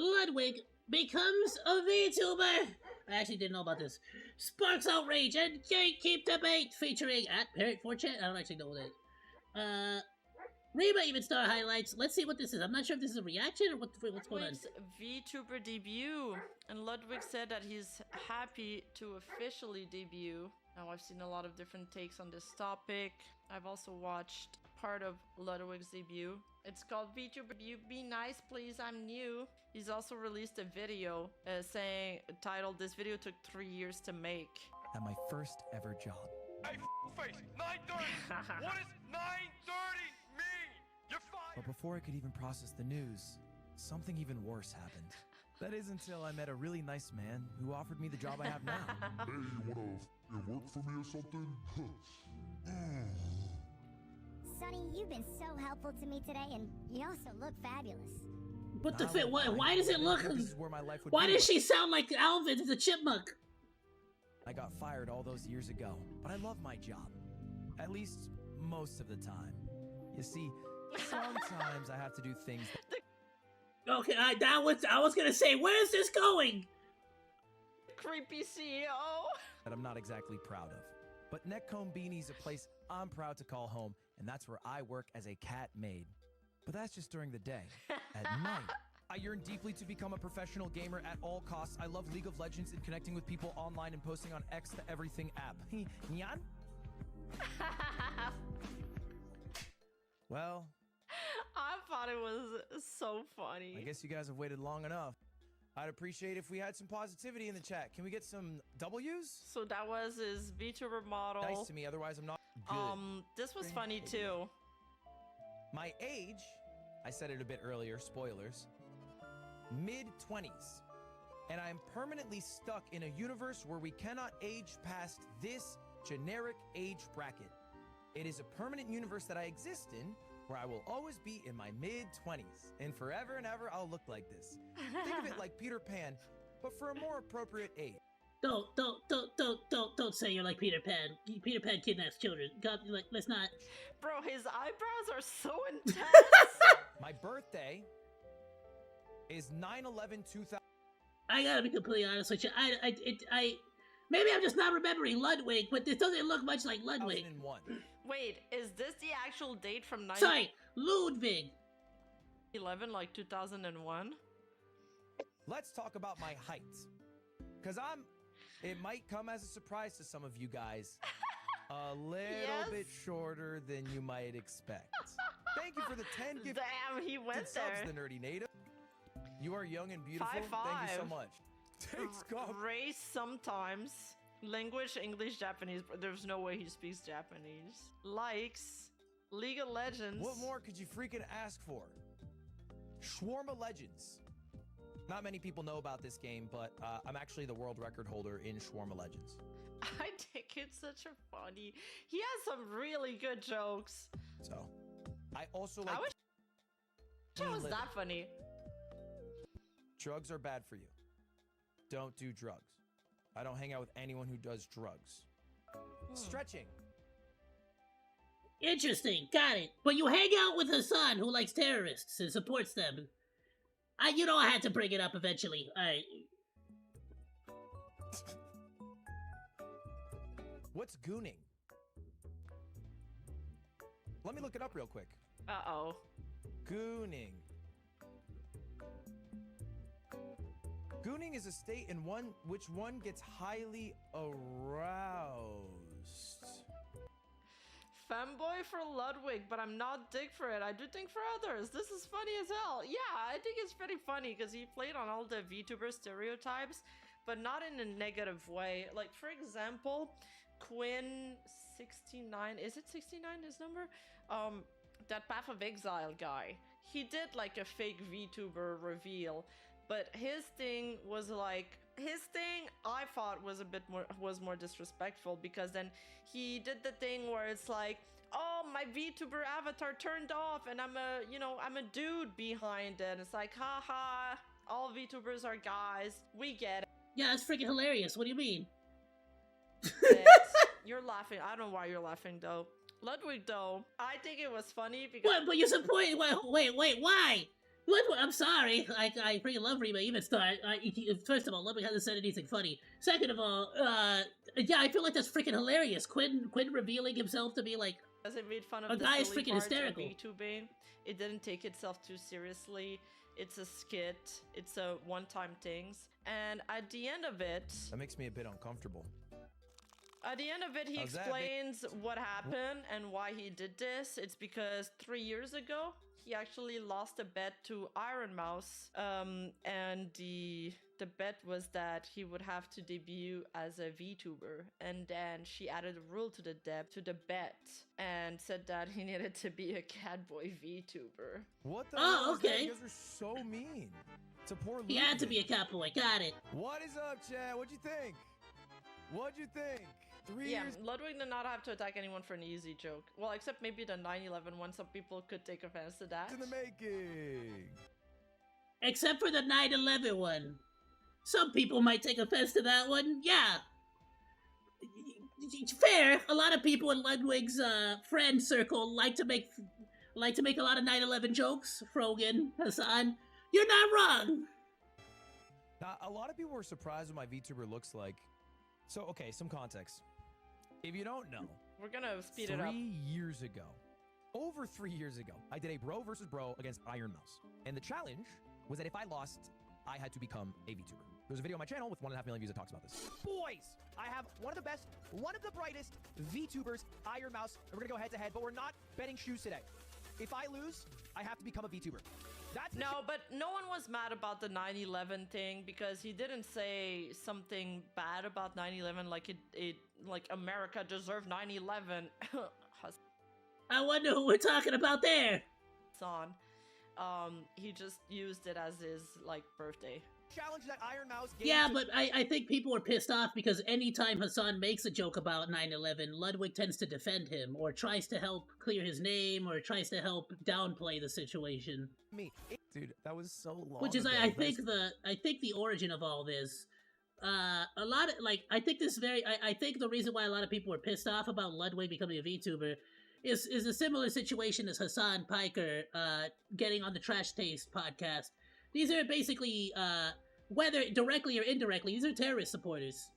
Ludwig becomes a VTuber. I actually didn't know about this. Sparks outrage and gatekeep debate featuring at Parrot 4chan. I don't actually know what it is. Rima Evenstar highlights. Let's see what this is. I'm not sure if this is a reaction or what's going on. VTuber debut, and Ludwig said that he's happy to officially debut. Now I've seen a lot of different takes on this topic. I've also watched part of Ludwig's debut. It's called VTuber debut. Be nice, please. I'm new. He's also released a video titled "This video took 3 years to make." At my first ever job. Hey, face, 9:30. What is 9:30 mean? You're fired. But before I could even process the news, something even worse happened. That is until I met a really nice man who offered me the job I have now. Hey, you wanna work for me or something? Sonny, you've been so helpful to me today, and you also look fabulous. But the fit, why does it look? This is where my life would Why be. does she sound like Alvin? It's a chipmunk. I got fired all those years ago, but I love my job. At least most of the time. You see, sometimes I have to do things Okay, I was gonna say, where is this going? Creepy CEO. that I'm not exactly proud of. But Netcomb Beanie's a place I'm proud to call home, and that's where I work as a cat maid. But that's just during the day. At night, I yearn deeply to become a professional gamer at all costs. I love League of Legends and connecting with people online and posting on X the Everything app. Nyan? Well, I thought it was so funny. I guess you guys have waited long enough. I'd appreciate if we had some positivity in the chat. Can we get some W's? So that was his VTuber model. Nice to me, otherwise I'm not good. This was funny too. My age, I said it a bit earlier, spoilers, mid-20s. And I am permanently stuck in a universe where we cannot age past this generic age bracket. It is a permanent universe that I exist in, where I will always be in my mid-20s. And forever and ever, I'll look like this. Think of it like Peter Pan, but for a more appropriate age. Don't say you're like Peter Pan. Peter Pan kidnaps children. God, like, let's not. Bro, his eyebrows are so intense. My birthday is 9/11/2000. I gotta be completely honest with you. Maybe I'm just not remembering Ludwig, but this doesn't look much like Ludwig. 2001. Wait, is this the actual date from 9/11? Sorry, Ludwig. like 2001? Let's talk about my height. Because it might come as a surprise to some of you guys. A little bit shorter than you might expect. Thank you for the 10 gifted Damn, he went subs, there. the nerdy native. You are young and beautiful. 5'5". Thank you so much. Thanks, God. Race sometimes. Language, English, Japanese. But there's no way he speaks Japanese. Likes. League of Legends. What more could you freaking ask for? Shawarma Legends. Not many people know about this game, but I'm actually the world record holder in Shawarma Legends. I think it's such a funny. He has some really good jokes. So, I also like. I wish it was that funny. Drugs are bad for you. Don't do drugs. I don't hang out with anyone who does drugs. Stretching. Interesting, got it. But you hang out with Hassan, who likes terrorists and supports them. You know I had to bring it up eventually. Alright. What's gooning? Let me look it up real quick. Uh-oh. Gooning. Gooning is a state in which one gets highly aroused. Femboy for Ludwig, but I'm not dick for it. I do think for others. This is funny as hell. Yeah, I think it's pretty funny because he played on all the VTuber stereotypes, but not in a negative way. Like, for example, Quinn69, is it 69 his number? That Path of Exile guy. He did like a fake VTuber reveal, but his thing was like, I thought was more disrespectful, because then he did the thing where it's like, oh, my VTuber avatar turned off and I'm a dude behind it. And it's like, haha, all VTubers are guys. We get it. Yeah, that's freaking hilarious. What do you mean? You're laughing. I don't know why you're laughing though. Ludwig though, I think it was funny because What? But you support? Wait, why? Ludwig, I'm sorry. I freaking love Rima Evenstar. First of all, Ludwig hasn't said anything funny. Second of all, yeah, I feel like that's freaking hilarious. Quinn revealing himself to be like, As it made fun of A the guy is silly freaking parts hysterical. of VTubing. It didn't take itself too seriously. It's a skit. It's a one-time things. And at the end of it, That makes me a bit uncomfortable. he How's that, explains what happened and why he did this. It's because 3 years ago, he actually lost a bet to Iron Mouse. And the bet was that he would have to debut as a VTuber. And then she added a rule to the bet and said that he needed to be a catboy VTuber. What the Oh, hell is that? okay. You guys are so mean. It's a poor he had to be a Ludwig. catboy. Got it. What is up, Chad? What'd you think? What'd you think? 3 Yeah, years. Ludwig did not have to attack anyone for an easy joke. Well, except maybe the 9/11 one. Some people could take offense to that. In the making. Except for the 9/11 one. Some people might take offense to that one. Yeah. It's fair. A lot of people in Ludwig's friend circle like to make a lot of 9/11 jokes. Frogan, Hassan, you're not wrong. Now, a lot of people were surprised what my VTuber looks like. So, okay, some context. If you don't know, We're gonna speed it up. 3 years ago, over 3 years ago, I did a bro versus bro against Iron Mouse. And the challenge was that if I lost, I had to become a VTuber. There's a video on my channel with 1.5 million views that talks about this. Boys, I have one of the best, one of the brightest VTubers, Iron Mouse, and we're gonna go head to head, but we're not betting shoes today. If I lose, I have to become a VTuber. That's No, but no one was mad about the 9/11 thing because he didn't say something bad about 9/11 like it like America deserved 9/11. I wonder who we're talking about there. Hassan. He just used it as his like birthday. challenge that Iron Mouse gave Yeah, to- but I think people were pissed off because anytime Hassan makes a joke about 9/11, Ludwig tends to defend him or tries to help clear his name or tries to help downplay the situation. me. Dude, that was so long Which is, ago. I think the origin of all this. A lot of I think the reason why a lot of people were pissed off about Ludwig becoming a VTuber is a similar situation as Hassan Piker getting on the Trash Taste podcast. These are basically whether directly or indirectly, these are terrorist supporters.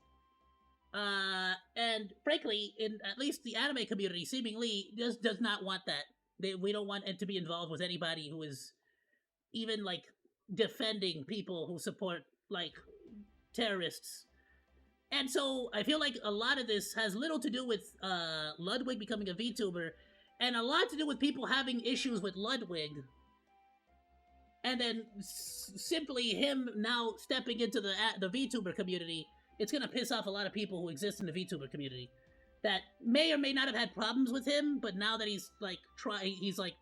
And frankly, in at least the anime community, seemingly does not want that. We don't want it to be involved with anybody who is even defending people who support terrorists. And so I feel like a lot of this has little to do with Ludwig becoming a VTuber and a lot to do with people having issues with Ludwig. And then simply him now stepping into the VTuber community, it's going to piss off a lot of people who exist in the VTuber community that may or may not have had problems with him, but now that he's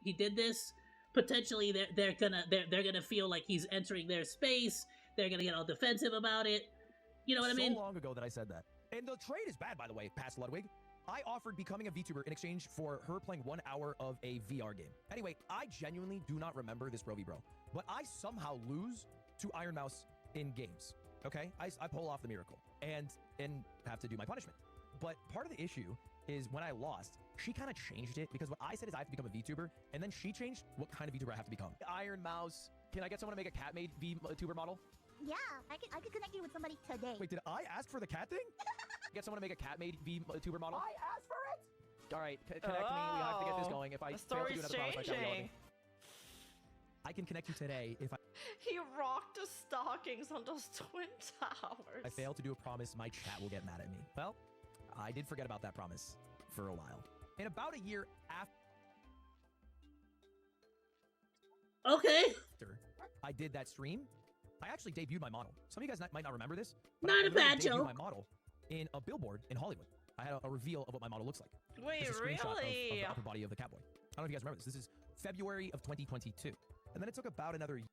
he did this, potentially they're gonna feel like he's entering their space. They're gonna get all defensive about it. You know what I mean? So long ago that I said that. And the trade is bad, by the way, past Ludwig. I offered becoming a VTuber in exchange for her playing 1 hour of a VR game. Anyway, I genuinely do not remember this Bro v Bro, but I somehow lose to Iron Mouse in games. Okay? I pull off the miracle and have to do my punishment. But part of the issue is when I lost, she kind of changed it because what I said is I have to become a VTuber, and then she changed what kind of VTuber I have to become. Iron Mouse, can I get someone to make a cat-made VTuber model? Yeah, I could connect you with somebody today. Wait, did I ask for the cat thing? Get someone to make a cat-made VTuber model? I asked for it! All right, connect me. We have to get this going. If I The fail to do story's another promise, my chat will yell at me. changing. I can connect you today if He rocked the stockings on those twin towers. I fail to do a promise, my chat will get mad at me. Well, I did forget about that promise for a while. In about a year Okay. after I did that stream, I actually debuted my model. Some of you guys might not remember this, but Not I a bad literally debuted joke. my model in a billboard in Hollywood. I had a reveal of what my model looks like. Wait, Just a screenshot of really? the upper body of the Catboy. I don't know if you guys remember this. This is February of 2022. And then it took about another year.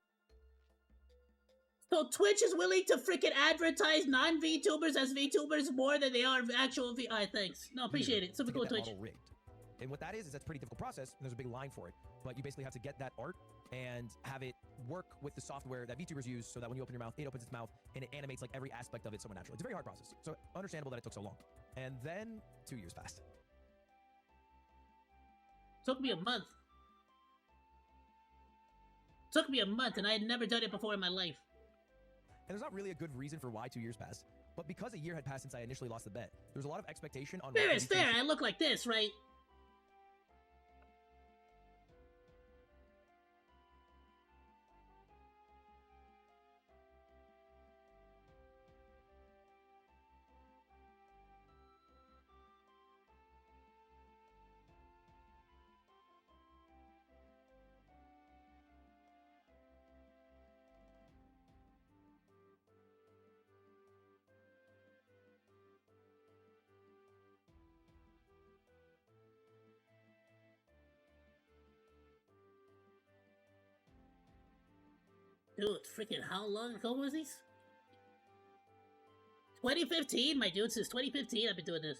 So Twitch is willing to freaking advertise non-VTubers as VTubers more than they are actual V. Alright, thanks. No, appreciate it. Super to cool, get that Twitch. model rigged. And what that is that's a pretty difficult process, and there's a big line for it. But you basically have to get that art and have it work with the software that VTubers use so that when you open your mouth, it opens its mouth and it animates every aspect of it somewhat naturally. It's a very hard process. So understandable that it took so long. And then 2 years passed. Took me a month. Took me a month, and I had never done it before in my life. And there's not really a good reason for why 2 years passed, but because a year had passed since I initially lost the bet, there's a lot of expectation on. Fair is fair. I look like this, right? Dude, freaking how long ago was this? 2015, my dude. Since 2015, I've been doing this.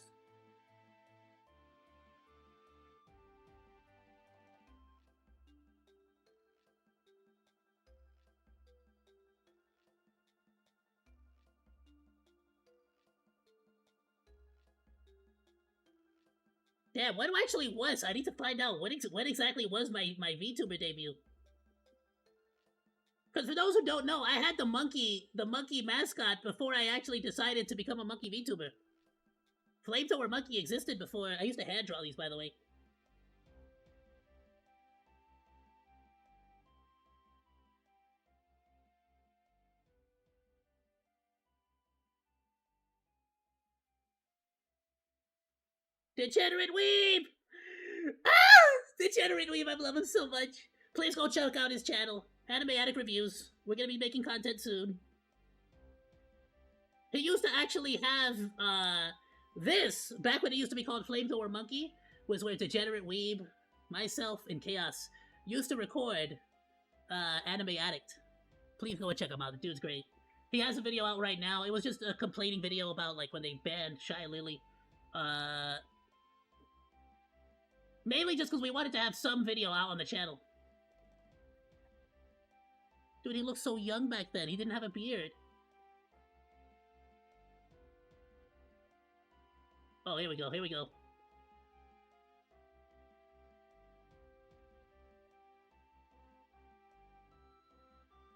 Damn, when actually was? I need to find out when exactly was my VTuber debut. Because for those who don't know, I had the monkey mascot before I actually decided to become a monkey VTuber. Flamethrower Monkey existed before. I used to hand draw these, by the way. Degenerate Weeb! Ah! Degenerate Weeb, I love him so much. Please go check out his channel. Anime Addict Reviews. We're gonna be making content soon. He used to actually have, this, back when it used to be called Flamethrower Monkey, was where Degenerate Weeb, myself, and Chaos used to record, Anime Addict. Please go and check him out. The dude's great. He has a video out right now. It was just a complaining video about, like, when they banned Shy Lily. Mainly just because we wanted to have some video out on the channel. Dude, he looked so young back then. He didn't have a beard. Oh, here we go, here we go.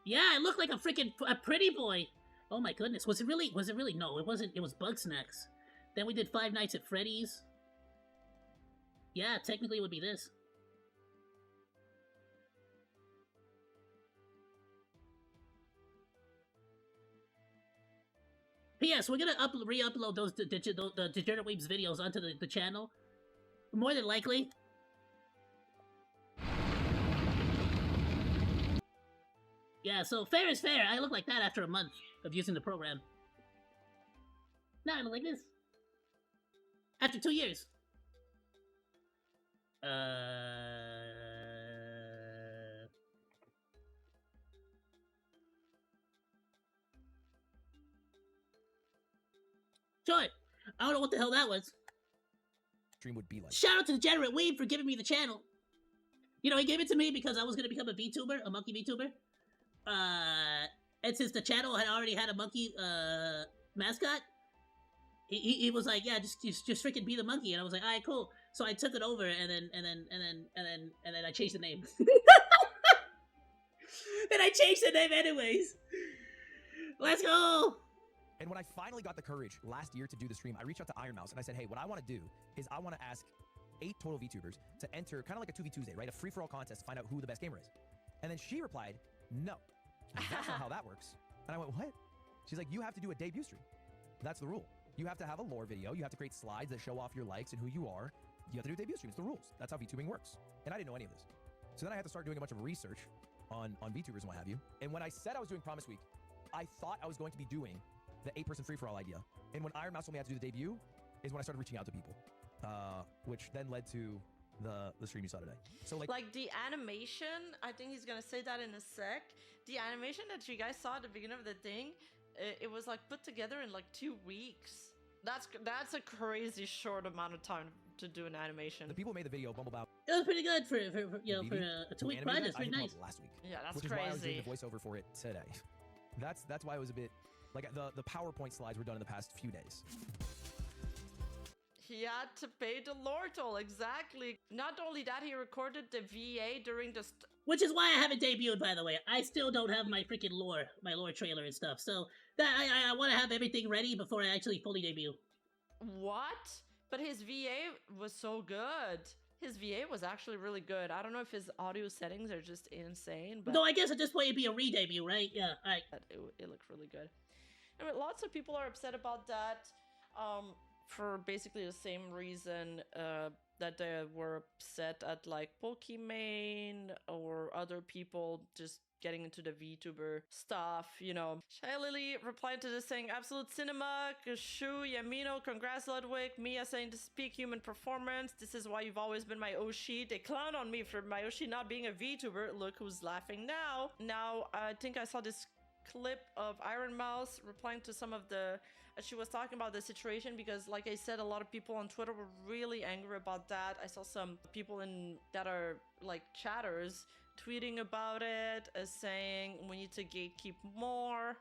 Yeah, I look like a pretty boy. Oh my goodness, was it really? No, it wasn't. It was Bug Snacks. Then we did Five Nights at Freddy's. Yeah, technically it would be this. P.S. We're gonna re-upload those the Degenerate Weeb's videos onto the channel. More than likely. Yeah, so fair is fair. I look like that after a month of using the program. Now I look like this. After 2 years. Sure. I don't know what the hell that was. Stream would be like. Shout out to Degenerate Weeb for giving me the channel. You know, he gave it to me because I was gonna become a VTuber, a monkey VTuber. And since the channel had already had a monkey mascot, he was like, yeah, just freaking be the monkey, and I was like, alright, cool. So I took it over, and then I changed the name. And I changed the name anyways. Let's go. And when I finally got the courage last year to do the stream, I reached out to Iron Mouse and I said, hey, what I want to do is I want to ask 8 total VTubers to enter kind of like a 2v Tuesday, right? A free-for-all contest to find out who the best gamer is. And then she replied, no, that's not how that works. And I went, what? She's like, you have to do a debut stream. That's the rule. You have to have a lore video. You have to create slides that show off your likes and who you are. You have to do a debut stream. It's the rules. That's how VTubing works. And I didn't know any of this. So then I had to start doing a bunch of research on VTubers and what have you. And when I said I was doing Promise Week, I thought I was going to be doing the 8-person free-for-all idea. And when Iron Mouse told me I had to do the debut is when I started reaching out to people, which then led to the stream you saw today. So like the animation, I think he's gonna say that in a sec. The animation that you guys saw at the beginning of the thing, it was like put together in like 2 weeks. That's a crazy short amount of time to do an animation. The people who made the video, Bumblebow. It was pretty good for you know, for a 2-week project. It's pretty nice. Last week. Yeah, that's which crazy. Is why I was doing the voiceover for it today. That's why it was a bit like the PowerPoint slides were done in the past few days. He had to pay the lore toll, exactly. Not only that, he recorded the VA during the Which is why I haven't debuted, by the way. I still don't have my freaking my lore trailer and stuff. So that I want to have everything ready before I actually fully debut. What? But his VA was so good. His VA was actually really good. I don't know if his audio settings are just insane, but No, I guess at this point it'd be a re-debut, right? Yeah, alright. it looked really good. I mean, lots of people are upset about that, for basically the same reason that they were upset at like Pokimane or other people just getting into the VTuber stuff, you know. Shy Lily replied to this saying, absolute cinema, Shu, Yamino, congrats Ludwig, Mia saying this is peak human performance, this is why you've always been my Oshi, they clown on me for my Oshi not being a VTuber, look who's laughing now. Now, I think I saw this clip of Iron Mouse replying to some of the she was talking about the situation because like I said, a lot of people on Twitter were really angry about that. I saw some people that are like chatters tweeting about it, saying we need to gatekeep more,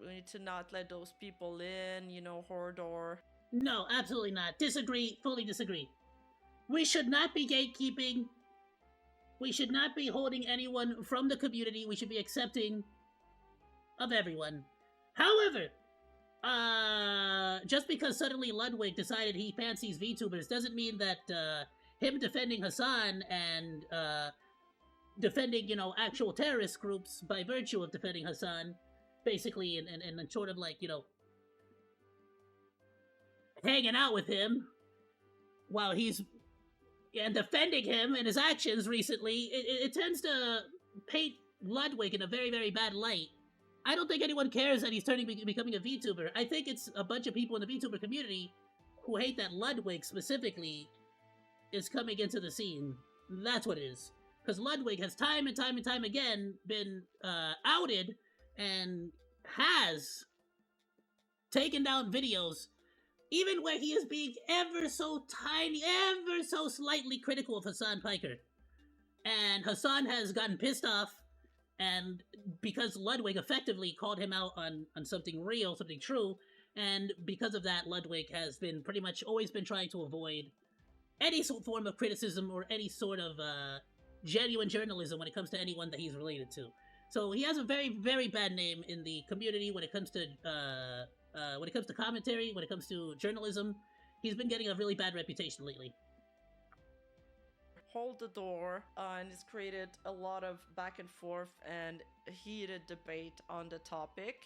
we need to not let those people in, you know, Hordor. No, absolutely not. Disagree, fully disagree. We should not be gatekeeping. We should not be holding anyone from the community. We should be accepting of everyone. However, just because suddenly Ludwig decided he fancies VTubers doesn't mean that him defending Hassan and defending, you know, actual terrorist groups by virtue of defending Hassan, basically, and sort of like, you know, hanging out with him while he's and defending him and his actions recently, it tends to paint Ludwig in a very, very bad light. I don't think anyone cares that he's becoming a VTuber. I think it's a bunch of people in the VTuber community who hate that Ludwig specifically is coming into the scene. That's what it is. Because Ludwig has time and time and time again been outed and has taken down videos, even where he is being ever so tiny, ever so slightly critical of Hassan Piker. And Hassan has gotten pissed off, and because Ludwig effectively called him out on something real, something true, and because of that, Ludwig has been pretty much always been trying to avoid any sort of form of criticism or any sort of genuine journalism when it comes to anyone that he's related to. So he has a very, very bad name in the community when it comes to commentary, when it comes to journalism. He's been getting a really bad reputation lately. Hold the door, and it's created a lot of back and forth and heated debate on the topic.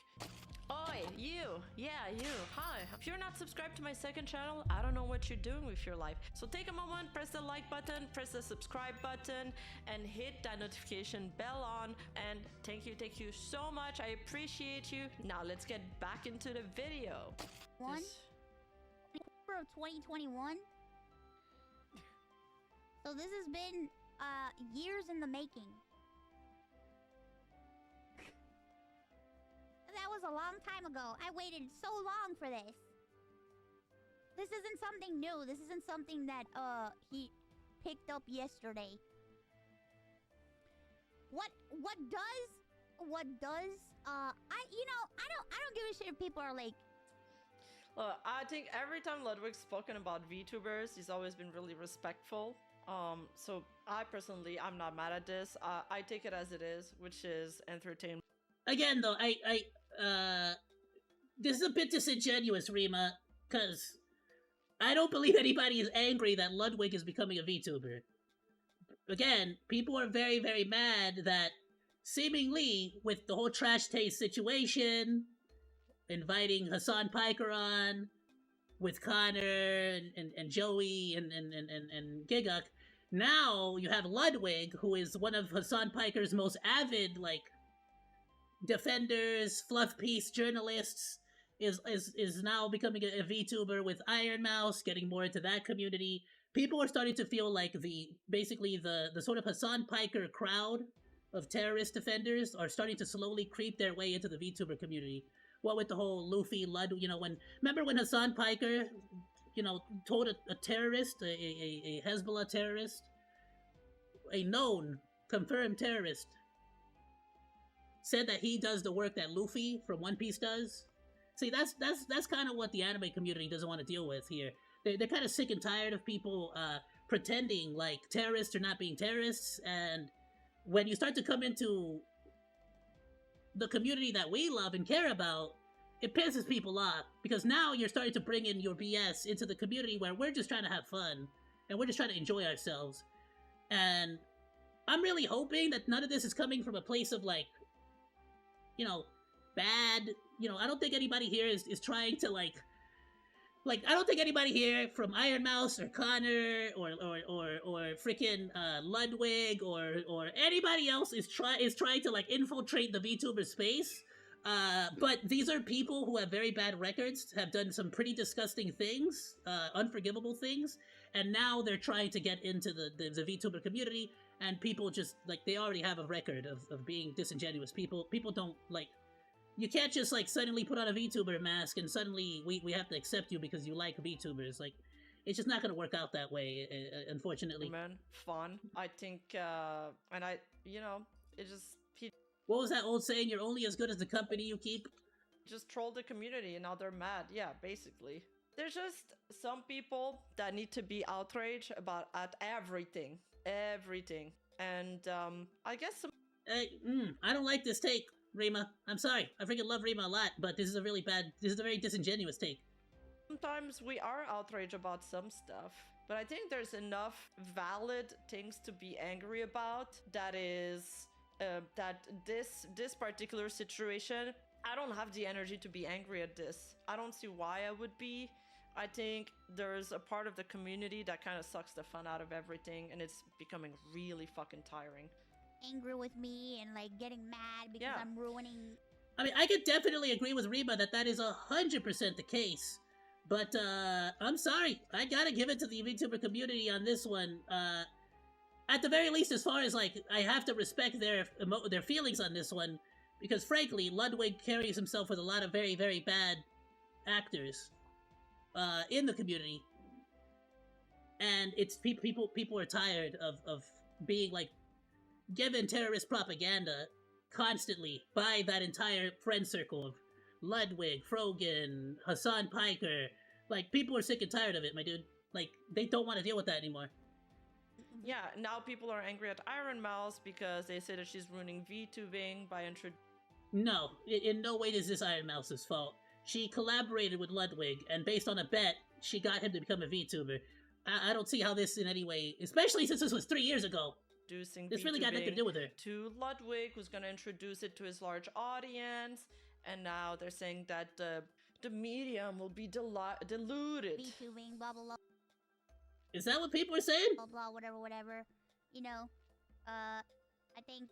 Oi, you! Yeah, you! Hi! If you're not subscribed to my second channel, I don't know what you're doing with your life. So take a moment, press the like button, press the subscribe button, and hit that notification bell on. And thank you so much. I appreciate you. Now let's get back into the video. November of 2021. So this has been years in the making. That was a long time ago. I waited so long for this. This isn't something new. This isn't something that he picked up yesterday. What does I don't give a shit if people are like. I think every time Ludwig's spoken about VTubers, he's always been really respectful. So I personally, I'm not mad at this. I take it as it is, which is entertainment. Again, though, this is a bit disingenuous, Rima, because I don't believe anybody is angry that Ludwig is becoming a VTuber. Again, people are very, very mad that seemingly, with the whole Trash Taste situation, inviting Hassan Piker on, with Connor and Joey and Giguk, now you have Ludwig, who is one of Hassan Piker's most avid, like, defenders, fluff piece journalists, is now becoming a VTuber with Iron Mouse, getting more into that community. People are starting to feel like the sort of Hassan Piker crowd of terrorist defenders are starting to slowly creep their way into the VTuber community. What with the whole Luffy, remember when Hassan Piker, told a terrorist, a Hezbollah terrorist, a known, confirmed terrorist, said that he does the work that Luffy from One Piece does? See, that's kind of what the anime community doesn't want to deal with here. They're kind of sick and tired of people pretending like terrorists are not being terrorists, and when you start to come into the community that we love and care about, it pisses people off because now you're starting to bring in your BS into the community where we're just trying to have fun and we're just trying to enjoy ourselves. And I'm really hoping that none of this is coming from a place of like, you know, bad. You know, I don't think anybody here is trying to like I don't think anybody here from Iron Mouse or Connor or freaking Ludwig or anybody else is trying to like infiltrate the VTuber space. But these are people who have very bad records, have done some pretty disgusting things, unforgivable things, and now they're trying to get into the VTuber community, and people just, like, they already have a record of being disingenuous. People don't, like, you can't just, like, suddenly put on a VTuber mask and suddenly we have to accept you because you like VTubers. Like, it's just not gonna work out that way, unfortunately. Man, fun. I think, and I, you know, it just, what was that old saying? You're only as good as the company you keep? Just troll the community and now they're mad. Yeah, basically. There's just some people that need to be outraged about at everything. Everything. And, I guess some... I don't like this take, Rima. I'm sorry. I freaking love Rima a lot, but this is a very disingenuous take. Sometimes we are outraged about some stuff, but I think there's enough valid things to be angry about that is... that this particular situation, I don't have the energy to be angry at this. I don't see why I would be. I think there's a part of the community that kind of sucks the fun out of everything, and it's becoming really fucking tiring. Angry with me and like getting mad because I'm ruining... I mean, I could definitely agree with Rima that is 100% the case. But, I'm sorry. I gotta give it to the VTuber community on this one. At the very least, as far as, like, I have to respect their feelings on this one, because, frankly, Ludwig carries himself with a lot of very, very bad actors, in the community. And it's, people are tired of being, like, given terrorist propaganda constantly by that entire friend circle of Ludwig, Frogan, Hassan Piker. Like, people are sick and tired of it, my dude. Like, they don't want to deal with that anymore. Yeah, now people are angry at Iron Mouse because they say that she's ruining VTubing by introducing... No, in no way is this Iron Mouse's fault. She collaborated with Ludwig, and based on a bet, she got him to become a VTuber. I don't see how this in any way, especially since this was 3 years ago. This really got nothing to do with her. To Ludwig, who's gonna introduce it to his large audience, and now they're saying that the medium will be diluted. VTubing, blah, blah, blah. Is that what people are saying? Blah, blah, whatever. You know, I think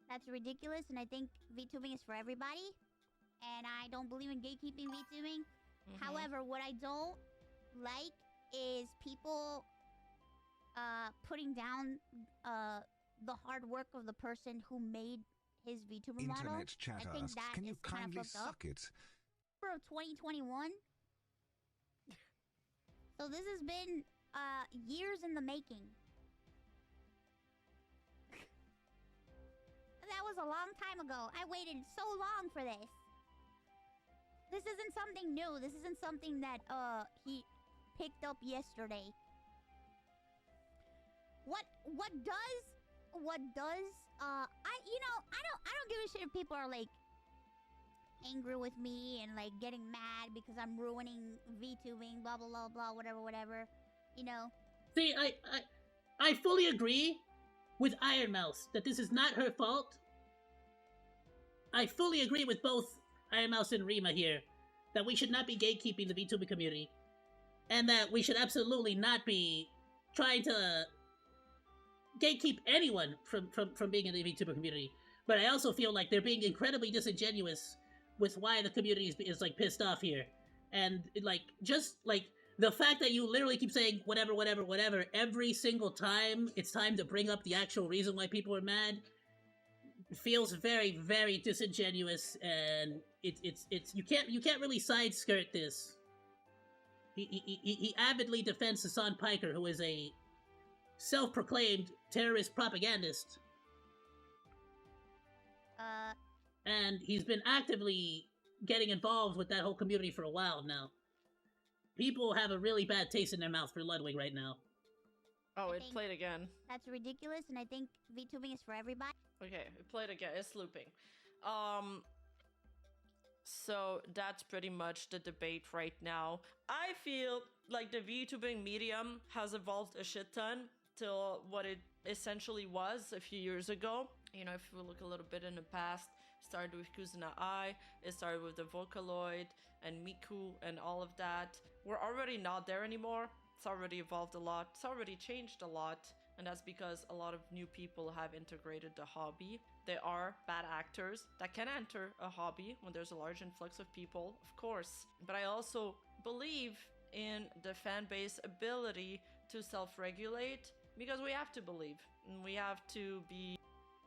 that's ridiculous, and I think VTubing is for everybody. And I don't believe in gatekeeping VTubing. However, what I don't like is people putting down the hard work of the person who made his VTuber model. Internet chat I think asks, that can you is kind kindly of fucked up. suck it? Of 2021. So this has been years in the making. That was a long time ago. I waited so long for this. This isn't something new. This isn't something that he picked up yesterday. What does I don't give a shit if people are like angry with me and like getting mad because I'm ruining VTubing, blah blah blah blah, whatever. You know. See, I fully agree with Iron Mouse that this is not her fault. I fully agree with both Iron Mouse and Rima here that we should not be gatekeeping the VTuber community, and that we should absolutely not be trying to gatekeep anyone from being in the VTuber community. But I also feel like they're being incredibly disingenuous with why the community is like pissed off here, and like just like the fact that you literally keep saying whatever every single time it's time to bring up the actual reason why people are mad feels very, very disingenuous, and it's you can't really side skirt this. He avidly defends Hassan Piker, who is a self-proclaimed terrorist propagandist. And he's been actively getting involved with that whole community for a while now. People have a really bad taste in their mouth for Ludwig right now. Oh, I it think played again. that's ridiculous, and I think VTubing is for everybody. Okay, it played again. It's looping. So that's pretty much the debate right now. I feel like the VTubing medium has evolved a shit ton till what it essentially was a few years ago. You know, if we look a little bit in the past, it started with Kuzuna Ai, it started with the Vocaloid and Miku and all of that. We're already not there anymore. It's already evolved a lot. It's already changed a lot. And that's because a lot of new people have integrated the hobby. There are bad actors that can enter a hobby when there's a large influx of people, of course. But I also believe in the fan base ability to self-regulate because we have to believe and we have to be.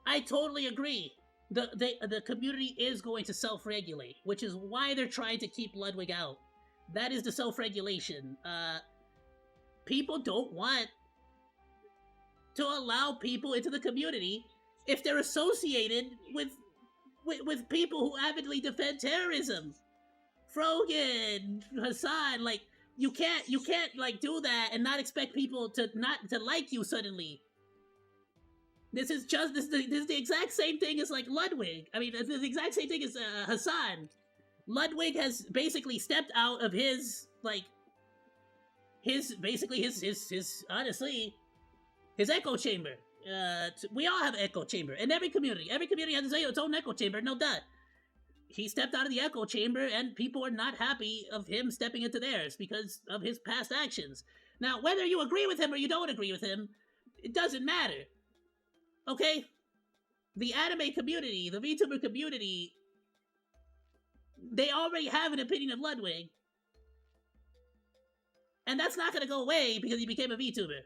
I totally agree. The community is going to self-regulate, which is why they're trying to keep Ludwig out. That is the self-regulation. People don't want to allow people into the community if they're associated with people who avidly defend terrorism. Frogan, Hassan, like you can't like do that and not expect people to not to like you suddenly. This is the exact same thing as like Ludwig. I mean, this is the exact same thing as Hassan. Ludwig has basically stepped out of his like his honestly his echo chamber. We all have an echo chamber in every community. Every community has its own echo chamber, no doubt. He stepped out of the echo chamber, and people are not happy of him stepping into theirs because of his past actions. Now, whether you agree with him or you don't agree with him, it doesn't matter. Okay? The anime community, the VTuber community, they already have an opinion of Ludwig. And that's not going to go away because he became a VTuber.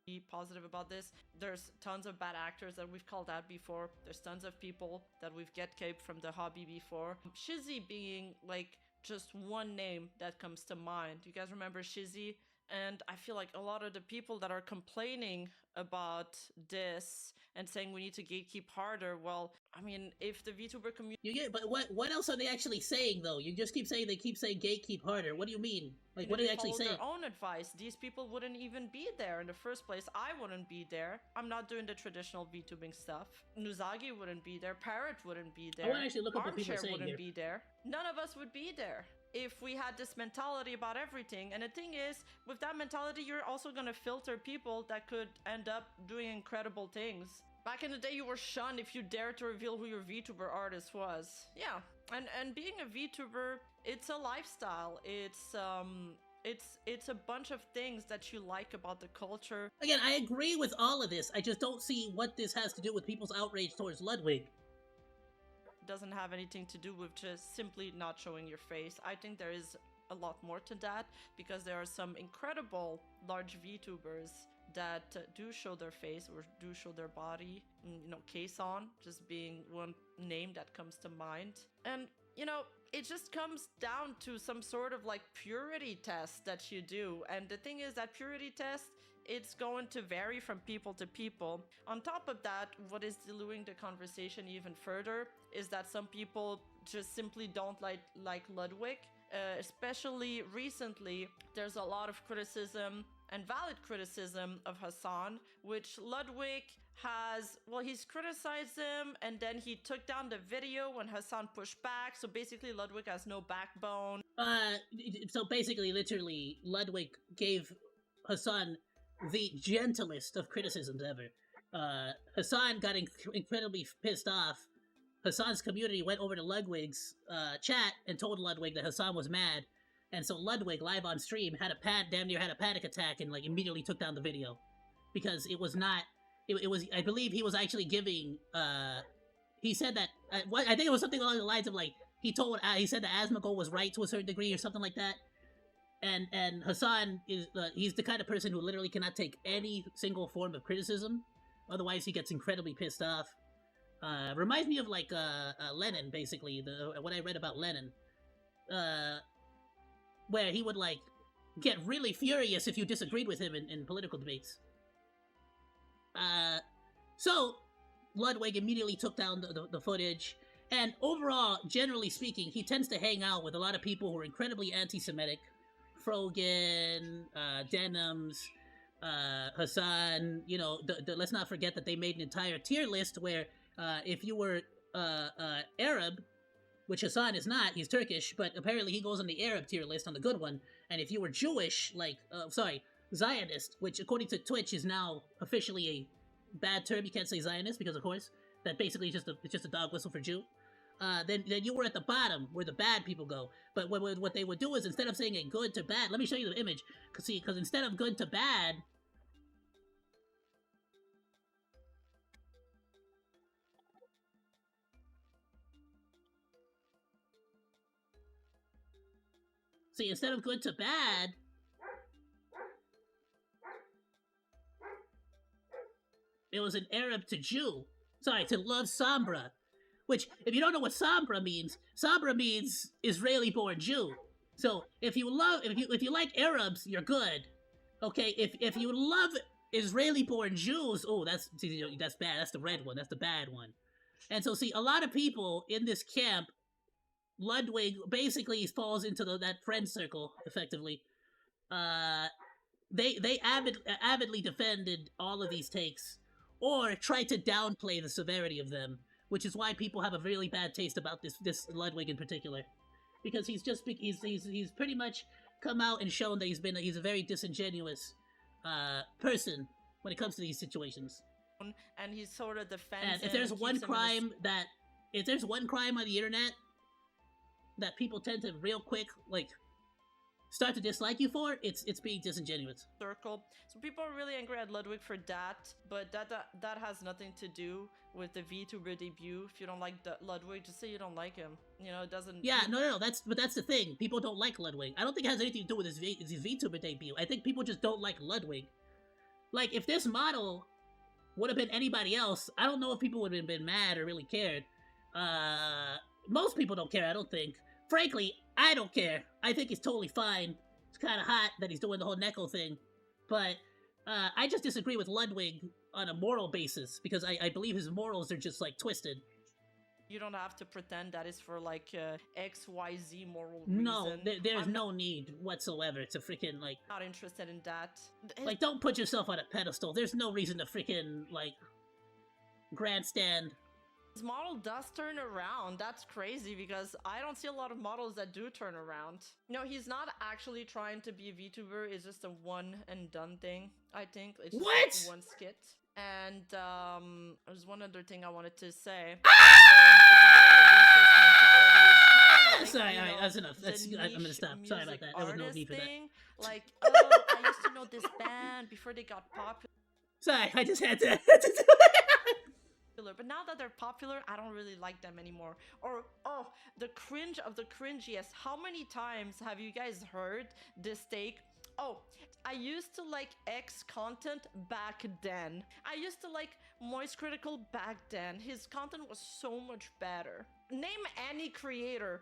Be positive about this. There's tons of bad actors that we've called out before. There's tons of people that we've get-caped from the hobby before. Shizzy being like just one name that comes to mind. You guys remember Shizzy? And I feel like a lot of the people that are complaining about this and saying we need to gatekeep harder, well, I mean, if the VTuber community... You get, but what else are they actually saying, though? You just keep saying gatekeep harder. What do you mean? Like, what are they actually saying? Their own advice. These people wouldn't even be there in the first place. I wouldn't be there. I'm not doing the traditional VTubing stuff. Nuzagi wouldn't be there. Parrot wouldn't be there. I want to actually look up what people are Armchair saying wouldn't here. be there. None of us would be there if we had this mentality about everything. And the thing is, with that mentality, you're also going to filter people that could end up doing incredible things. Back in the day, you were shunned if you dared to reveal who your VTuber artist was. Yeah, and being a VTuber, it's a lifestyle. It's a bunch of things that you like about the culture. Again, I agree with all of this. I just don't see what this has to do with people's outrage towards Ludwig. Doesn't have anything to do with just simply not showing your face. I think there is a lot more to that because there are some incredible large VTubers that do show their face or do show their body. You know, Kason just being one name that comes to mind. And, you know, it just comes down to some sort of like purity test that you do. And the thing is that purity test, it's going to vary from people to people. On top of that, what is diluting the conversation even further is that some people just simply don't like Ludwig. Especially recently, there's a lot of criticism and valid criticism of Hassan, which Ludwig has, well, he's criticized him and then he took down the video when Hassan pushed back. So basically Ludwig has no backbone. So basically, literally, Ludwig gave Hassan the gentlest of criticisms ever. Hassan got incredibly pissed off. Hassan's community went over to Ludwig's chat and told Ludwig that Hassan was mad. And so Ludwig, live on stream, damn near had a panic attack and like immediately took down the video. Because it was not, it was, I believe he was actually giving, he said that, I think it was something along the lines of like, he said that Asmongold was right to a certain degree or something like that. And Hassan is, he's the kind of person who literally cannot take any single form of criticism. Otherwise he gets incredibly pissed off. Reminds me of like, Lenin, basically, what I read about Lenin. Where he would like get really furious if you disagreed with him in political debates. So Ludwig immediately took down the footage, and overall, generally speaking, he tends to hang out with a lot of people who are incredibly anti-Semitic. Frogan, Denims, Hassan, you know, let's not forget that they made an entire tier list where if you were Arab, which Hassan is not, he's Turkish, but apparently he goes on the Arab tier list on the good one. And if you were Jewish, like, Zionist, which according to Twitch is now officially a bad term, you can't say Zionist because, of course, that basically is just a dog whistle for Jew. Then you were at the bottom where the bad people go. But what they would do is instead of saying a good to bad, let me show you the image. Because instead of good to bad, instead of good to bad, it was an Arab to Jew. Sorry, to love Sombra. Which, if you don't know what Sombra means Israeli-born Jew. So if you like Arabs, you're good. Okay, if you love Israeli-born Jews, oh, that's bad. That's the red one. That's the bad one. And so, see, a lot of people in this camp, Ludwig basically falls into that friend circle, effectively. They avidly defended all of these takes, or tried to downplay the severity of them, which is why people have a really bad taste about this Ludwig in particular, because he's pretty much come out and shown that he's a very disingenuous person when it comes to these situations. And he's sort of defensive. And if there's one crime on the internet that people tend to real quick start to dislike you for, it's being disingenuous. Circle. So people are really angry at Ludwig for that, but that has nothing to do with the VTuber debut. If you don't like Ludwig, just say you don't like him. You know, it doesn't. Yeah, no. That's the thing. People don't like Ludwig. I don't think it has anything to do with his VTuber debut. I think people just don't like Ludwig. Like, if this model would have been anybody else, I don't know if people would have been mad or really cared. Most people don't care, I don't think. Frankly, I don't care. I think it's totally fine. It's kind of hot that he's doing the whole Neko thing. But I just disagree with Ludwig on a moral basis, because I believe his morals are just, twisted. You don't have to pretend that is for, XYZ moral reason. No, there's no need whatsoever to freaking, Not interested in that. Don't put yourself on a pedestal. There's no reason to freaking, grandstand. His model does turn around. That's crazy, because I don't see a lot of models that do turn around. No, he's not actually trying to be a VTuber. It's just a one and done thing, I think. It's just one skit. And there's one other thing I wanted to say. Sorry, alright, that's enough. I'm gonna stop. Sorry about that. There was no need for that. I used to know this band before they got popular. Sorry, I just had to. But now that they're popular, I don't really like them anymore. Or, oh, the cringe of the cringiest. How many times have you guys heard this take? Oh, I used to like X content back then. I used to like Moist Critical back then. His content was so much better. Name any creator,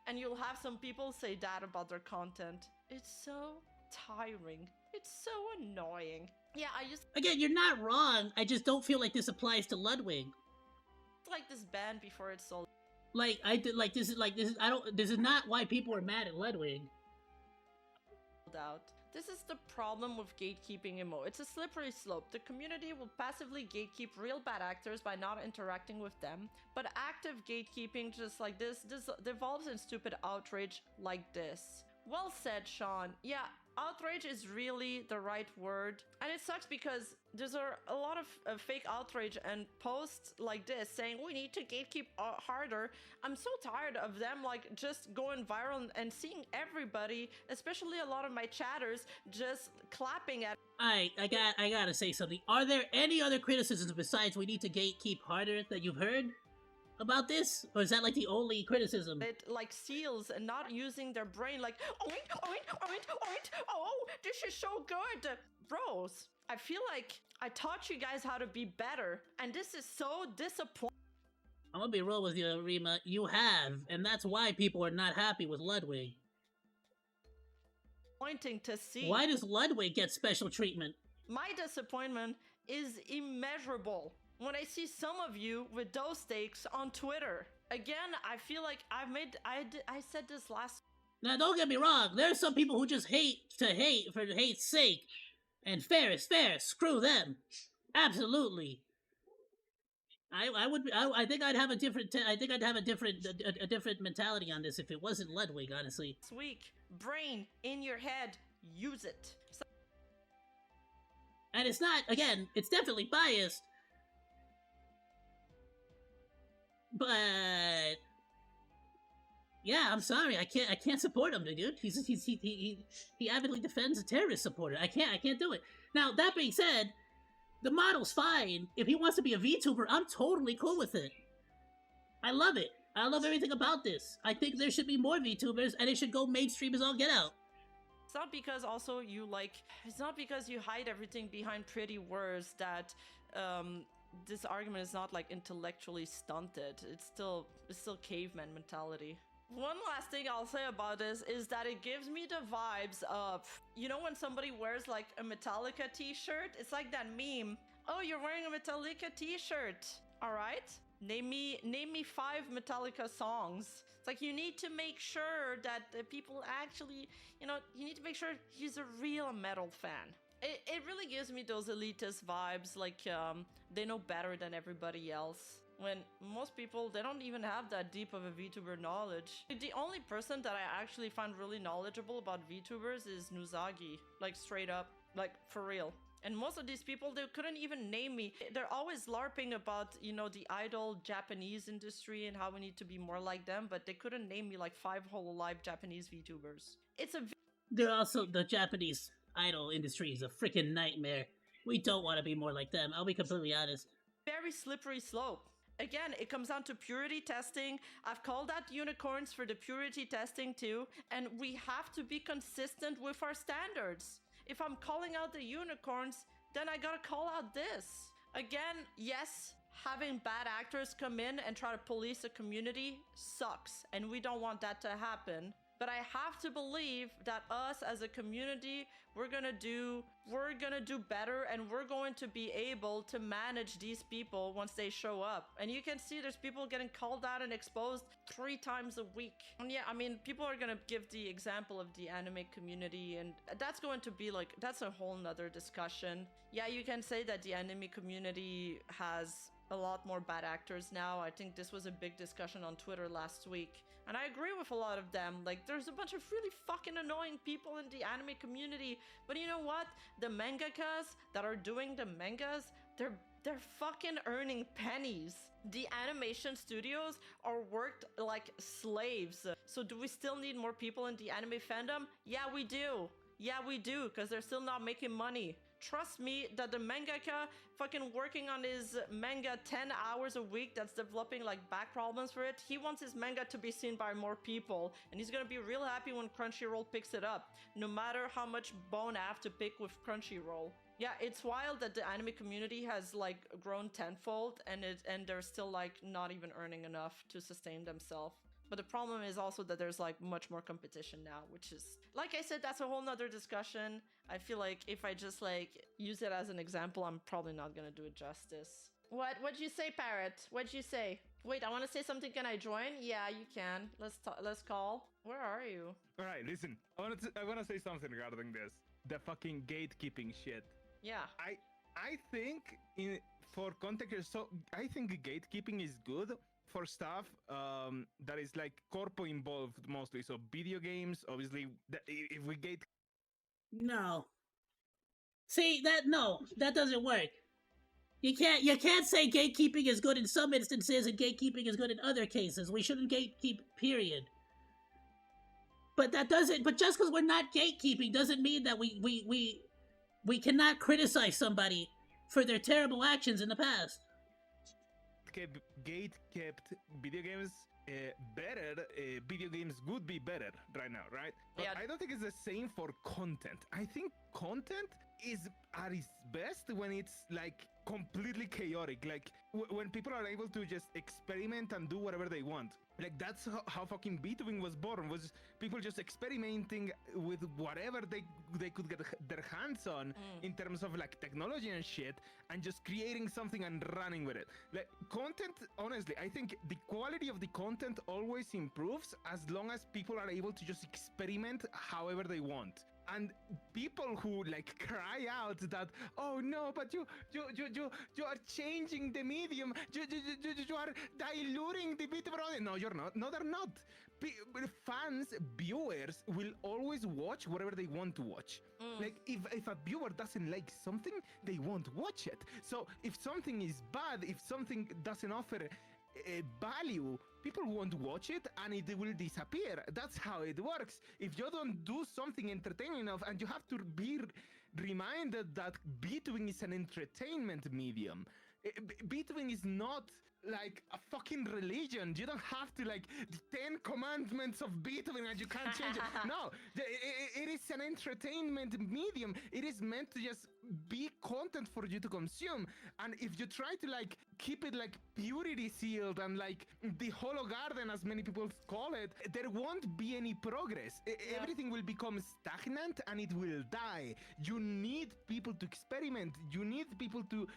and you'll have some people say that about their content. It's so tiring. It's so annoying. Yeah, Again, you're not wrong. I just don't feel like this applies to Ludwig. It's like this band before it's sold this is not why people are mad at Ludwig. out. This is the problem with gatekeeping emo. It's a slippery slope. The community will passively gatekeep real bad actors by not interacting with them, but active gatekeeping just like this devolves in stupid outrage like this. Well said, Sean. Yeah, outrage is really the right word. And it sucks because there's a lot of fake outrage and posts like this saying we need to gatekeep harder. I'm so tired of them just going viral and seeing everybody, especially a lot of my chatters, just clapping at. I gotta say something. Are there any other criticisms besides we need to gatekeep harder that you've heard about this? Or is that the only criticism? It seals and not using their brain oink, oink, oink, oink. Oh, this is so good. Bros, I feel like I taught you guys how to be better, and this is so disappointing. I'm gonna be real with you, Rima. You have, and that's why people are not happy with Ludwig. Pointing to see. Why does Ludwig get special treatment? My disappointment is immeasurable when I see some of you with those takes on Twitter. Again, I feel like I said this last. Now, don't get me wrong. There's some people who just hate to hate for hate's sake, and fair is fair. Screw them. Absolutely. I think I'd have a different. I think I'd have a different mentality on this if it wasn't Ludwig, honestly. This week, brain in your head, use it. And it's not. Again, it's definitely biased. But yeah, I'm sorry. I can't support him, dude. He avidly defends a terrorist supporter. I can't do it. Now, that being said, the model's fine. If he wants to be a VTuber, I'm totally cool with it. I love it. I love everything about this. I think there should be more VTubers, and it should go mainstream as all get out. It's not because also you like, it's not because you hide everything behind pretty words that this argument is not like intellectually stunted. It's still caveman mentality. One last thing I'll say about this is that it gives me the vibes of, you know, when somebody wears like a Metallica t-shirt, it's like that meme. Oh, you're wearing a Metallica t-shirt. All right. Name me 5 Metallica songs. It's like you need to make sure that the people actually, you know, you need to make sure he's a real metal fan. It really gives me those elitist vibes, like they know better than everybody else. When most people, they don't even have that deep of a VTuber knowledge. The only person that I actually find really knowledgeable about VTubers is Nuzagi, like straight up, like for real. And most of these people, they couldn't even name me. They're always LARPing about, you know, the idol Japanese industry and how we need to be more like them, but they couldn't name me like 5 whole live Japanese VTubers. They're also, the Japanese idol industry is a freaking nightmare. We don't want to be more like them. I'll be completely honest. Very slippery slope. Again, it comes down to purity testing. I've called out unicorns for the purity testing too, and we have to be consistent with our standards. If I'm calling out the unicorns, then I gotta call out this. Again, yes, having bad actors come in and try to police a community sucks, and we don't want that to happen. But I have to believe that us as a community, we're gonna do better, and we're going to be able to manage these people once they show up. And you can see there's people getting called out and exposed 3 times a week. And yeah, I mean, people are gonna give the example of the anime community, and that's going to be like, that's a whole nother discussion. Yeah, you can say that the anime community has a lot more bad actors now. I think this was a big discussion on Twitter last week. And I agree with a lot of them. Like, there's a bunch of really fucking annoying people in the anime community. But you know what? The mangakas that are doing the mangas, they're fucking earning pennies. The animation studios are worked like slaves. So do we still need more people in the anime fandom? Yeah, we do. Yeah, we do, because they're still not making money. Trust me that the mangaka fucking working on his manga 10 hours a week that's developing like back problems for it, he wants his manga to be seen by more people, and he's gonna be real happy when Crunchyroll picks it up, no matter how much bone I have to pick with Crunchyroll. Yeah, it's wild that the anime community has like grown tenfold, and they're still like not even earning enough to sustain themselves. But the problem is also that there's like much more competition now, which is, like I said, that's a whole nother discussion. I feel like if I just like use it as an example, I'm probably not gonna do it justice. What'd you say, Parrot? What'd you say? Wait, I want to say something. Can I join? Yeah, you can. Let's call. Where are you? All right, listen. I want to say something regarding this. The fucking gatekeeping shit. Yeah. I think for context, so I think gatekeeping is good for stuff that is like corpo involved mostly. So video games, obviously, if we gate. No. See, that doesn't work. You can't say gatekeeping is good in some instances and gatekeeping is good in other cases. We shouldn't gatekeep, period. But just because we're not gatekeeping doesn't mean that we cannot criticize somebody for their terrible actions in the past. Gate kept video games better. Video games would be better right now, right? But yeah. I don't think it's the same for content. I think content is at its best when it's like completely chaotic. Like when people are able to just experiment and do whatever they want. Like that's how fucking Vtubing was born. Was people just experimenting with whatever they could get their hands on in terms of like technology and shit, and just creating something and running with it. Like content, honestly, I think the quality of the content always improves as long as people are able to just experiment however they want. And people who like cry out that, oh no, but you are changing the medium, you are diluting the VTuber audience. No, you're not. No, they're not. Fans, viewers will always watch whatever they want to watch. Like if a viewer doesn't like something, they won't watch it. So if something is bad, if something doesn't offer value, people won't watch it and it will disappear. That's how it works. If you don't do something entertaining enough, and you have to be reminded that VTubing is an entertainment medium. VTubing is not like a fucking religion. You don't have to like the 10 commandments of VTubing and you can't change it. No, it is an entertainment medium. It is meant to just be content for you to consume. And if you try to like keep it like purity sealed and like the hollow garden, as many people call it, there won't be any progress. Everything will become stagnant and it will die. You need people to experiment. You need people to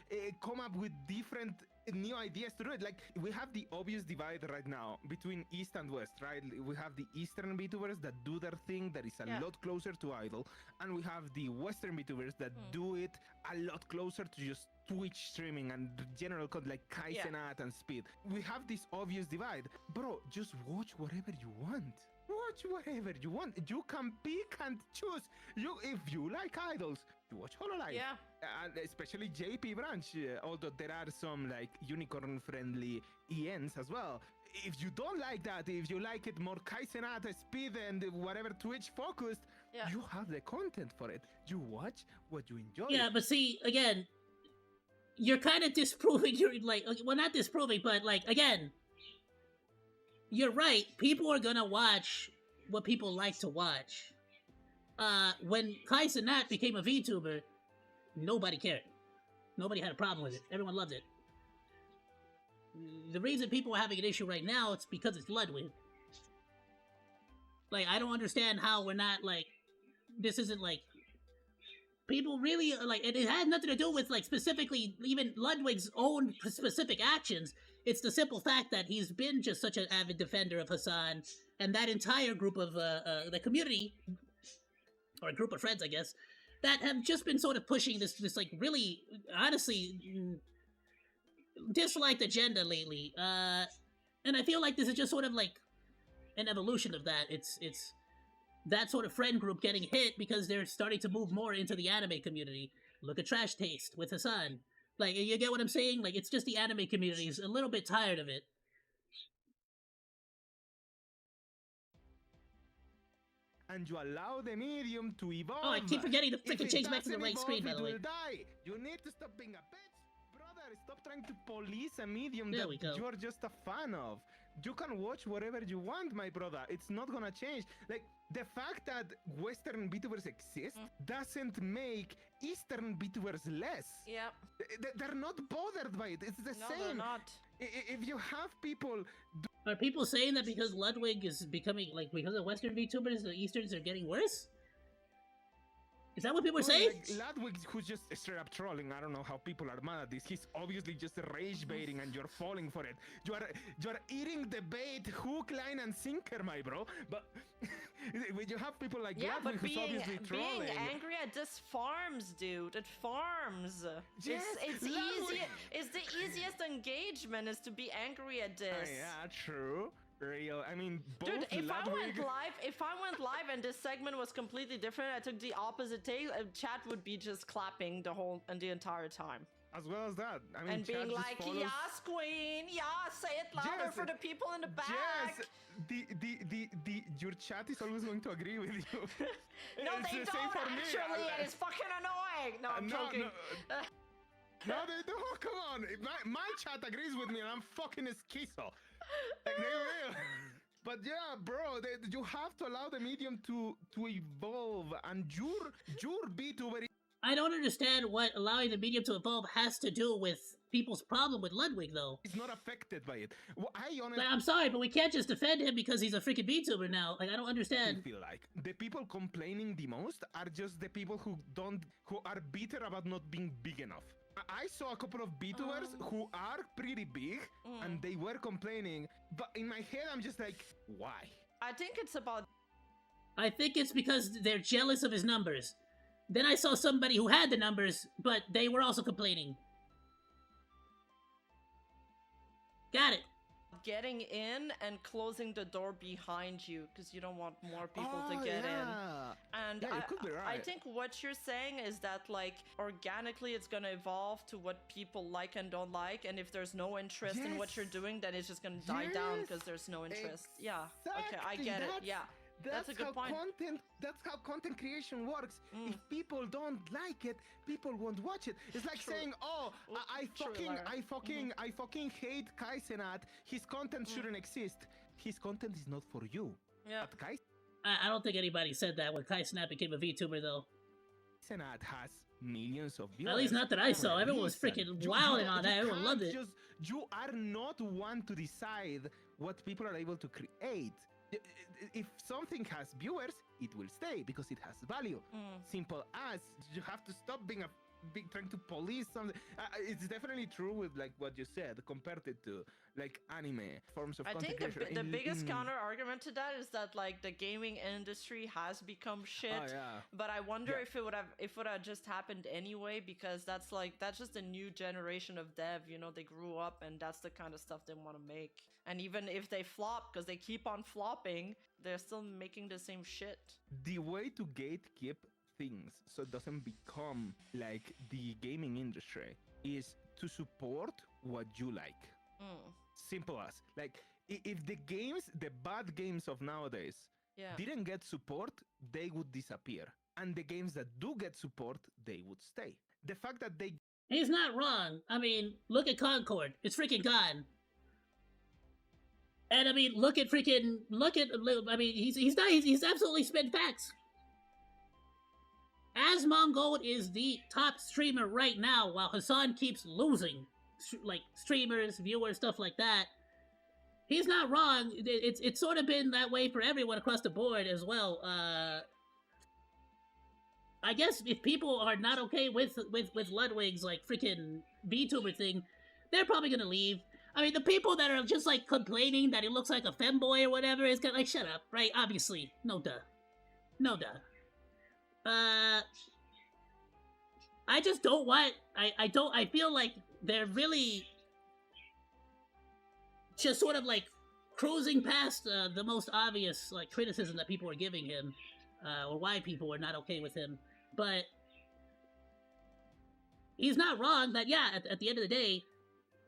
come up with different new ideas to do it. Like we have the obvious divide right now between East and West, right? We have the Eastern VTubers that do their thing that is a lot closer to idol, and we have the Western VTubers that do it a lot closer to just Twitch streaming and general content like Kaizenat and Speed. We have this obvious divide. Bro, just watch whatever you want. Watch whatever you want. You can pick and choose. If you like idols, you watch HoloLive. Yeah. And especially JP branch, although there are some like unicorn-friendly ENs as well. If you don't like that, if you like it more Kaizenat, Speed, and whatever Twitch focused, you have the content for it. You watch what you enjoy. Yeah, but see, again, you're kind of disproving your, like, well, not disproving, but, like, again, you're right. People are gonna watch what people like to watch. When Kaizenat became a VTuber, nobody cared. Nobody had a problem with it. Everyone loved it. The reason people are having an issue right now, it's because it's Ludwig. Like, I don't understand how we're not, like, this isn't, like, people really, like, it has nothing to do with, like, specifically even Ludwig's own specific actions. It's the simple fact that he's been just such an avid defender of Hassan, and that entire group of, the community, or a group of friends, I guess, that have just been sort of pushing this like, really, honestly, disliked agenda lately. And I feel like this is just sort of, like, an evolution of that. It's that sort of friend group getting hit because they're starting to move more into the anime community. Look at Trash Taste with Hassan. Like, you get what I'm saying? Like, it's just the anime community is a little bit tired of it. And you allow the medium to evolve. Oh, I keep forgetting to freaking change back to the doesn't right screen, by evolve, the way. it will die. You need to stop being a bitch. Brother, stop trying to police a medium There we go. that you're just a fan of. You can watch whatever you want, my brother. It's not gonna change. Like, the fact that Western VTubers exist doesn't make Eastern VTubers less. Yep. They're not bothered by it. It's the No, same. they're not. If you have people Are people saying that because Ludwig is becoming, like, because of Western VTubers, the Easterns are getting worse? Is that what people are saying? Like Ludwig, who's just straight up trolling. I don't know how people are mad at this. He's obviously just rage baiting, and you're falling for it. You're eating the bait, hook, line, and sinker, my bro. But when you have people like Ludwig, who's obviously trolling, being angry at this farms, dude. It farms. Yes, it's Ludwig. easy. It's the easiest engagement is to be angry at this. yeah, true. Real. I mean, both Dude, if I Ludwig... went live and this segment was completely different, I took the opposite take, chat would be just clapping the entire time. As well as that, I mean, And chat being just like, follows... yes, queen, yeah, say it louder Yes, for the people in the back. Yes, your chat is always going to agree with you. No, It's they the same don't for me. actually, and it's fucking annoying. No, I'm joking. No, they do. Come on, my chat agrees with me, and I'm fucking schizo. Like, they will. But yeah, bro, you have to allow the medium to evolve, and your VTuber I don't understand what allowing the medium to evolve has to do with people's problem with Ludwig, though. He's not affected by it. I honestly Like, I'm sorry, but we can't just defend him because he's a freaking VTuber now. Like, I don't understand. feel like the people complaining the most are just the people who are bitter about not being big enough. I saw a couple of VTubers who are pretty big and they were complaining, but in my head I'm just like, why? I think it's about I think it's because they're jealous of his numbers. Then I saw somebody who had the numbers, but they were also complaining. Got it. getting in and closing the door behind you because you don't want more people to get in. And Yeah, you could be I right. think what you're saying is that like organically it's gonna evolve to what people like and don't like, and if there's no interest in what you're Yes. doing, then it's just gonna die down Yes. because there's no interest. Yeah. Okay, I Exactly, get it. that's- Yeah. That's a good how point. That's how content creation works. Mm. If people don't like it, people won't watch it. It's like True. saying, "Oh, I True, Lara. I fucking hate Kaisenat. His content shouldn't exist. His content is not for you." Yeah. But I don't think anybody said that when Kai Snap became a VTuber, though. Kaisenat has millions of viewers. At least not that I saw. For a Everyone was reason. freaking wilding on that. Everyone loved it. You are not one to decide what people are able to create. If something has viewers, it will stay because it has value. Simple as. You have to stop being trying to police something. It's definitely true with like what you said compared it to like anime forms of I content think creation. the biggest counter argument to that is that like the gaming industry has become shit. Oh, yeah. But I wonder Yeah. if it would have just happened anyway, because that's just a new generation of dev. You know, they grew up and that's the kind of stuff they want to make. And even if they flop, because they keep on flopping, they're still making the same shit. The way to gatekeep things so it doesn't become like the gaming industry is to support what you like. Simple as. Like, if the bad games of nowadays Yeah. didn't get support, they would disappear. And the games that do get support, they would stay. The fact that they He's not wrong. I mean, look at Concord. It's freaking gone. And I mean, look at. I mean, he's absolutely spit facts. OzDaMonke is the top streamer right now, while Hassan keeps losing, like streamers, viewers, stuff like that. He's not wrong. It's sort of been that way for everyone across the board as well. I guess if people are not okay with Ludwig's like freaking VTuber thing, they're probably gonna leave. I mean, the people that are just like complaining that he looks like a femboy or whatever is gonna like shut up, right? Obviously, no duh. I just don't want. I feel like they're really just sort of like cruising past the most obvious like criticism that people are giving him, or why people are not okay with him. But he's not wrong that at the end of the day,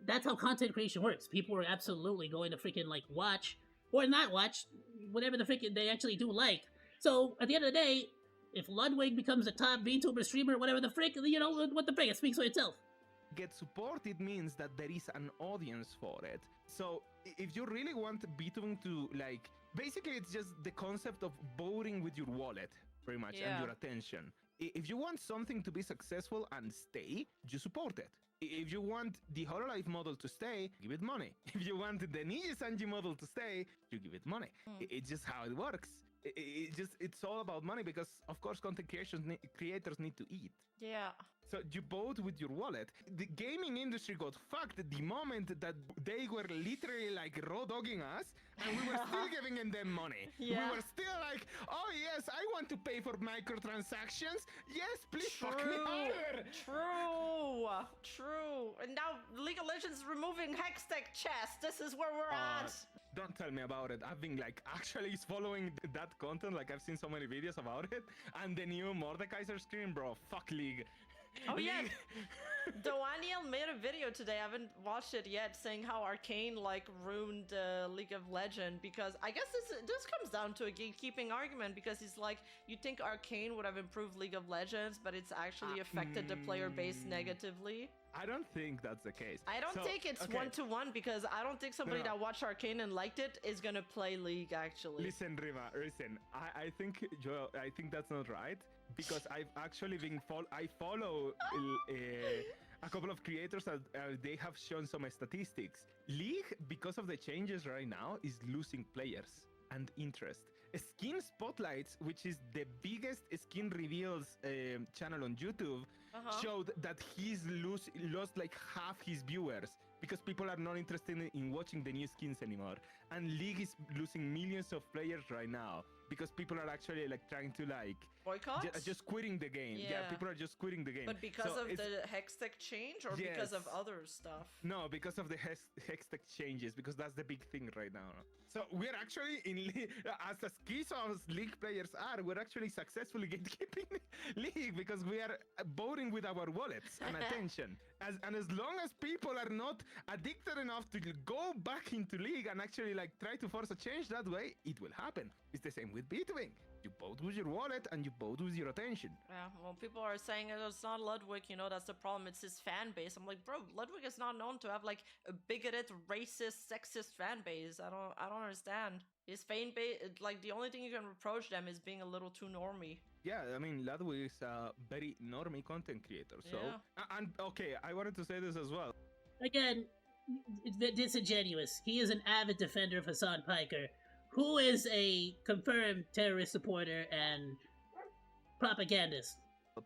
that's how content creation works. People are absolutely going to freaking like watch or not watch whatever the freaking they actually do like. So at the end of the day, if Ludwig becomes a top VTuber streamer, whatever the frick, you know, what the frick, it speaks for itself. get support, it means that there is an audience for it. So if you really want VTubing to like, basically it's just the concept of voting with your wallet, pretty much, and your attention. If you want something to be successful and stay, you support it. If you want the Hololive model to stay, give it money. If you want the Ninja Sanji model to stay, you give it money. It's just how it works. It's all about money because, of course, content creators need to eat. Yeah. So you vote with your wallet. The gaming industry got fucked the moment that they were literally like raw dogging us, and we were still giving them money. Yeah. We were still like, oh yes, I want to pay for microtransactions. Yes, please fuck me harder. True. And now League of Legends is removing Hextech chest. This is where we're at. Don't tell me about it. I've been like actually following that content. Like I've seen so many videos about it. And the new Mordekaiser screen, bro. Fuck League. Oh yeah, Daniel made a video today, I haven't watched it yet, saying how Arcane like ruined League of Legends, because I guess this comes down to a gatekeeping argument, because he's like, you think Arcane would have improved League of Legends, but it's actually affected the player base negatively. I don't think that's the case. I don't think it's one-to-one, because I don't think somebody that watched Arcane and liked it is gonna play League actually. Listen, Rima, listen. I think Joel, I think that's not right, because I've actually been I follow a couple of creators that they have shown some statistics. League, because of the changes right now, is losing players and interest. Skin Spotlights, which is the biggest skin reveals channel on YouTube, showed that he's lost like half his viewers because people are not interested in watching the new skins anymore. And League is losing millions of players right now because people are actually like trying to like boycott, just quitting the game. Yeah, people are just quitting the game. But because of the hex tech change, or because of other stuff? No, because of the hex tech changes, because that's the big thing right now. So we're actually as schizo as League players are, we're actually successfully gatekeeping League because we are voting with our wallets and attention. And as long as people are not addicted enough to go back into League and actually like try to force a change that way, it will happen. It's the same with Vtuber. You vote with your wallet and you vote with your attention. Yeah, well, people are saying it's not Ludwig, you know, that's the problem. It's his fan base. I'm like, bro, Ludwig is not known to have like a bigoted, racist, sexist fan base. I don't understand. His fan base, like the only thing you can reproach them is being a little too normie. Yeah, I mean, Ludwig is a very normie content creator. So, and okay, I wanted to say this as well. Again, it's disingenuous. He is an avid defender of Hassan Piker, who is a confirmed terrorist supporter and propagandist.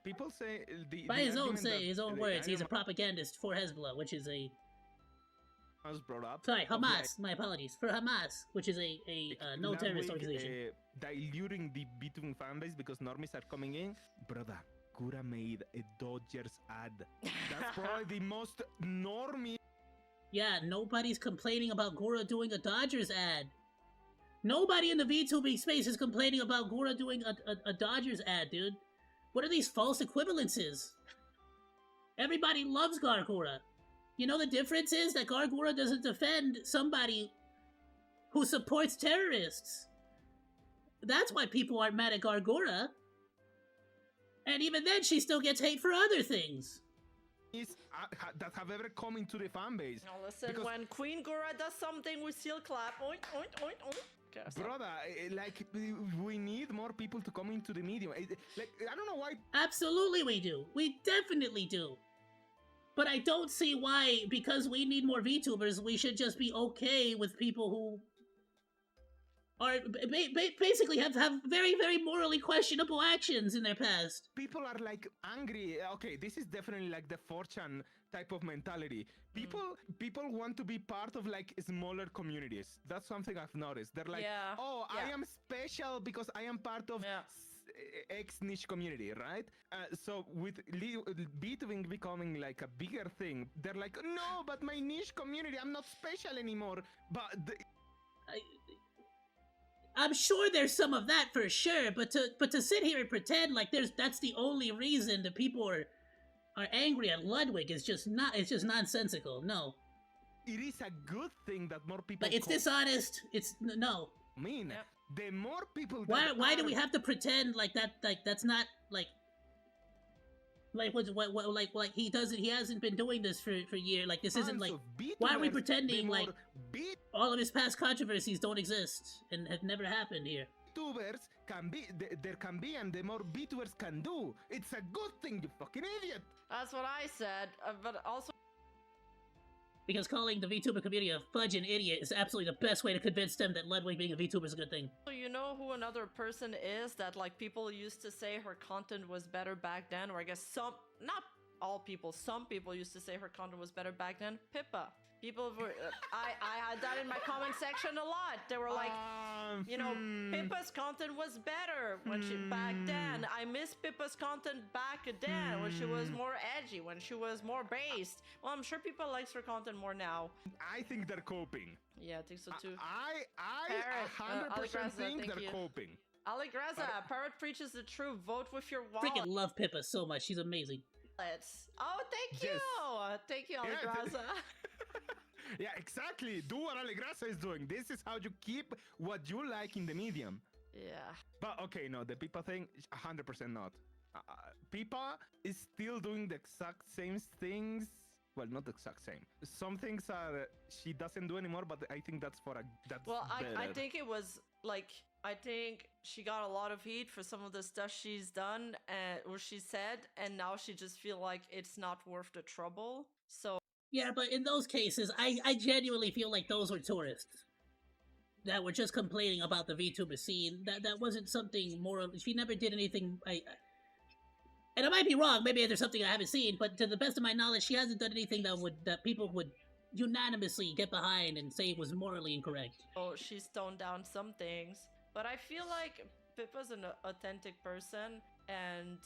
People say by his own words, he's a propagandist for Hezbollah, which is a brought up. Sorry, Hamas. My apologies for Hamas, which is a no terrorist organization. Diluting the Vtuber fanbase because normies are coming in. Brother, Kura made a Dodgers ad. That's probably the most normie. Yeah, nobody's complaining about Gura doing a Dodgers ad. Nobody in the VTubing space is complaining about Gura doing a Dodgers ad, dude. What are these false equivalences? Everybody loves Gargura. You know the difference is that Gargura doesn't defend somebody who supports terrorists. That's why people aren't mad at Gargura. And even then, she still gets hate for other things. That have ever come into the fan base. Now listen, because when Queen Gura does something, we still clap. Oink, oink, oink, oink. Okay, brother, like, we need more people to come into the medium. Like, I don't know why. Absolutely we do. We definitely do. But I don't see why, because we need more VTubers, we should just be okay with people who are basically have very, very morally questionable actions in their past. People are like angry. Okay, this is definitely like the 4chan type of mentality. People want to be part of like smaller communities. That's something I've noticed. They're like, I am special because I am part of X niche community, right? So with Vtuber becoming like a bigger thing, they're like, no, but my niche community, I'm not special anymore. But I'm sure there's some of that for sure, but to sit here and pretend like that's the only reason that people are angry at Ludwig is just nonsensical. No. It is a good thing that more people. But it's dishonest. It's no. The more people. Why do we have to pretend like that? Like that's not like he hasn't been doing this for years. Like this isn't like. Why are we pretending like all of his past controversies don't exist and have never happened here? VTubers there can be, and the more VTubers can do. It's a good thing, you fucking idiot. That's what I said, but also. Because calling the VTuber community a fudge and idiot is absolutely the best way to convince them that Ludwig being a VTuber is a good thing. So you know who another person is that like people used to say her content was better back then, or I guess not all people, some people used to say her content was better back then? Pippa. People were, I had that in my comment section a lot. They were like, you know, Pippa's content was better when back then. I miss Pippa's content back then when she was more edgy, when she was more based. Well, I'm sure people likes her content more now. I think they're coping. Yeah, I think so too. I 100% think they're coping. Allegreza, Parrot preaches the truth. Vote with your wallet. Freaking love Pippa so much. She's amazing. Oh, thank you. Thank you, Allegreza. Yeah, exactly. Do what Allegreza is doing. This is how you keep what you like in the medium. Yeah. But okay, no, the Pippa thing, 100% not. Pippa is still doing the exact same things well, not the exact same. Some things are she doesn't do anymore, but I think that's Well, I better. think it was like, I think she got a lot of heat for some of the stuff she's done or she said, and now she just feel like it's not worth the trouble. So Yeah, but in those cases, I genuinely feel like those were tourists that were just complaining about the VTuber scene. That wasn't something more. She never did anything. And I might be wrong. Maybe there's something I haven't seen. But to the best of my knowledge, she hasn't done anything that people would unanimously get behind and say was morally incorrect. she's toned down some things, but I feel like Pippa's an authentic person, and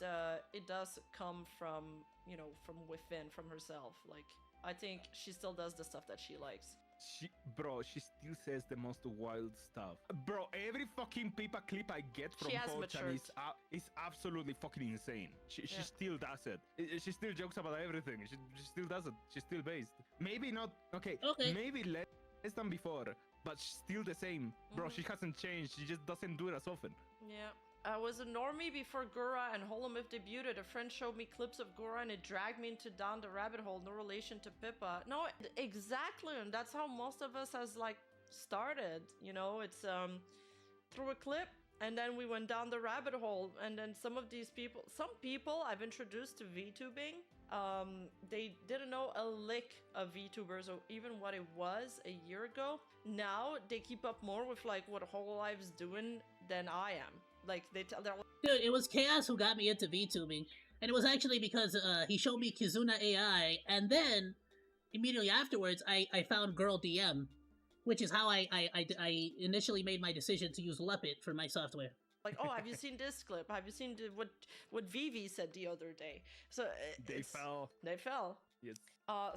it does come from, you know, from within, from herself. Like, I think she still does the stuff that she likes. She still says the most wild stuff. Bro, every fucking Pippa clip I get from She has 4chan matured. is absolutely fucking insane. She still does it. She still jokes about everything. She still does it. She's still based. Maybe not, okay. Maybe less than before, but still the same. Bro, she hasn't changed. She just doesn't do it as often. Yeah. I was a normie before Gura and Holomyth debuted. A friend showed me clips of Gura and it dragged me into down the rabbit hole. No relation to Pippa. No, exactly. And that's how most of us has like started. You know, it's through a clip, and then we went down the rabbit hole. And then some people I've introduced to VTubing, they didn't know a lick of VTubers or even what it was a year ago. Now they keep up more with like what Hololife's doing than I am. Like they're like, dude, it was Chaos who got me into VTubing, and it was actually because he showed me Kizuna AI, and then immediately afterwards I found Girl DM, which is how I initially made my decision to use Leopard for my software. Like, oh, have you seen this clip? Have you seen what Vivi said the other day? So They fell. They fell. Yes.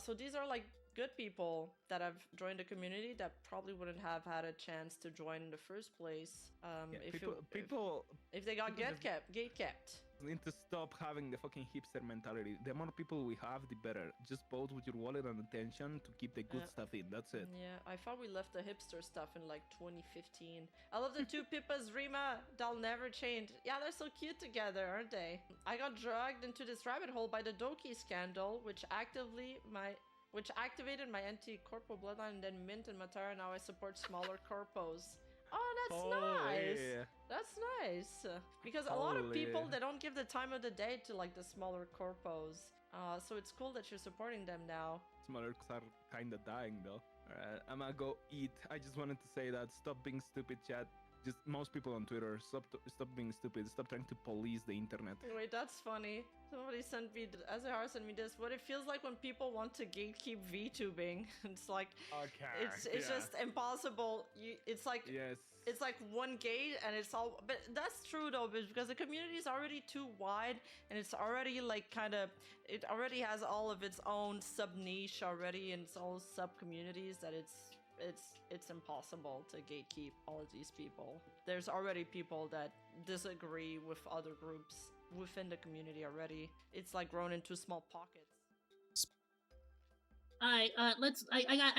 So these are like good people that have joined the community that probably wouldn't have had a chance to join in the first place. If they got gate kept. Need to stop having the fucking hipster mentality. The more people we have, the better. Just vote with your wallet and attention to keep the good stuff in. That's it. Yeah, I thought we left the hipster stuff in like 2015. I love the two Pippas, Rima. They'll never change. Yeah, they're so cute together, aren't they? I got dragged into this rabbit hole by the Doki scandal, which activated my anti-corpo bloodline, and then Mint and Matara. Now I support smaller corpos. Oh, that's nice. Yeah. That's nice. Because a lot of people, they don't give the time of the day to like the smaller corpos. So it's cool that you're supporting them now. Smaller are kinda dying though. Alright, I'm gonna go eat. I just wanted to say that. Stop being stupid, chat. Just most people on Twitter, stop being stupid. Stop trying to police the internet. Wait, that's funny. Somebody sent me, Azahar sent me this. What it feels like when people want to gatekeep VTubing. It's like, it's just impossible. It's like, yes. It's like one gate and it's all, but that's true though, because the community is already too wide, and it's already like it already has all of its own sub niche already and its own sub communities that it's impossible to gatekeep all of these people. There's already people that disagree with other groups within the community already. It's like grown into small pockets. I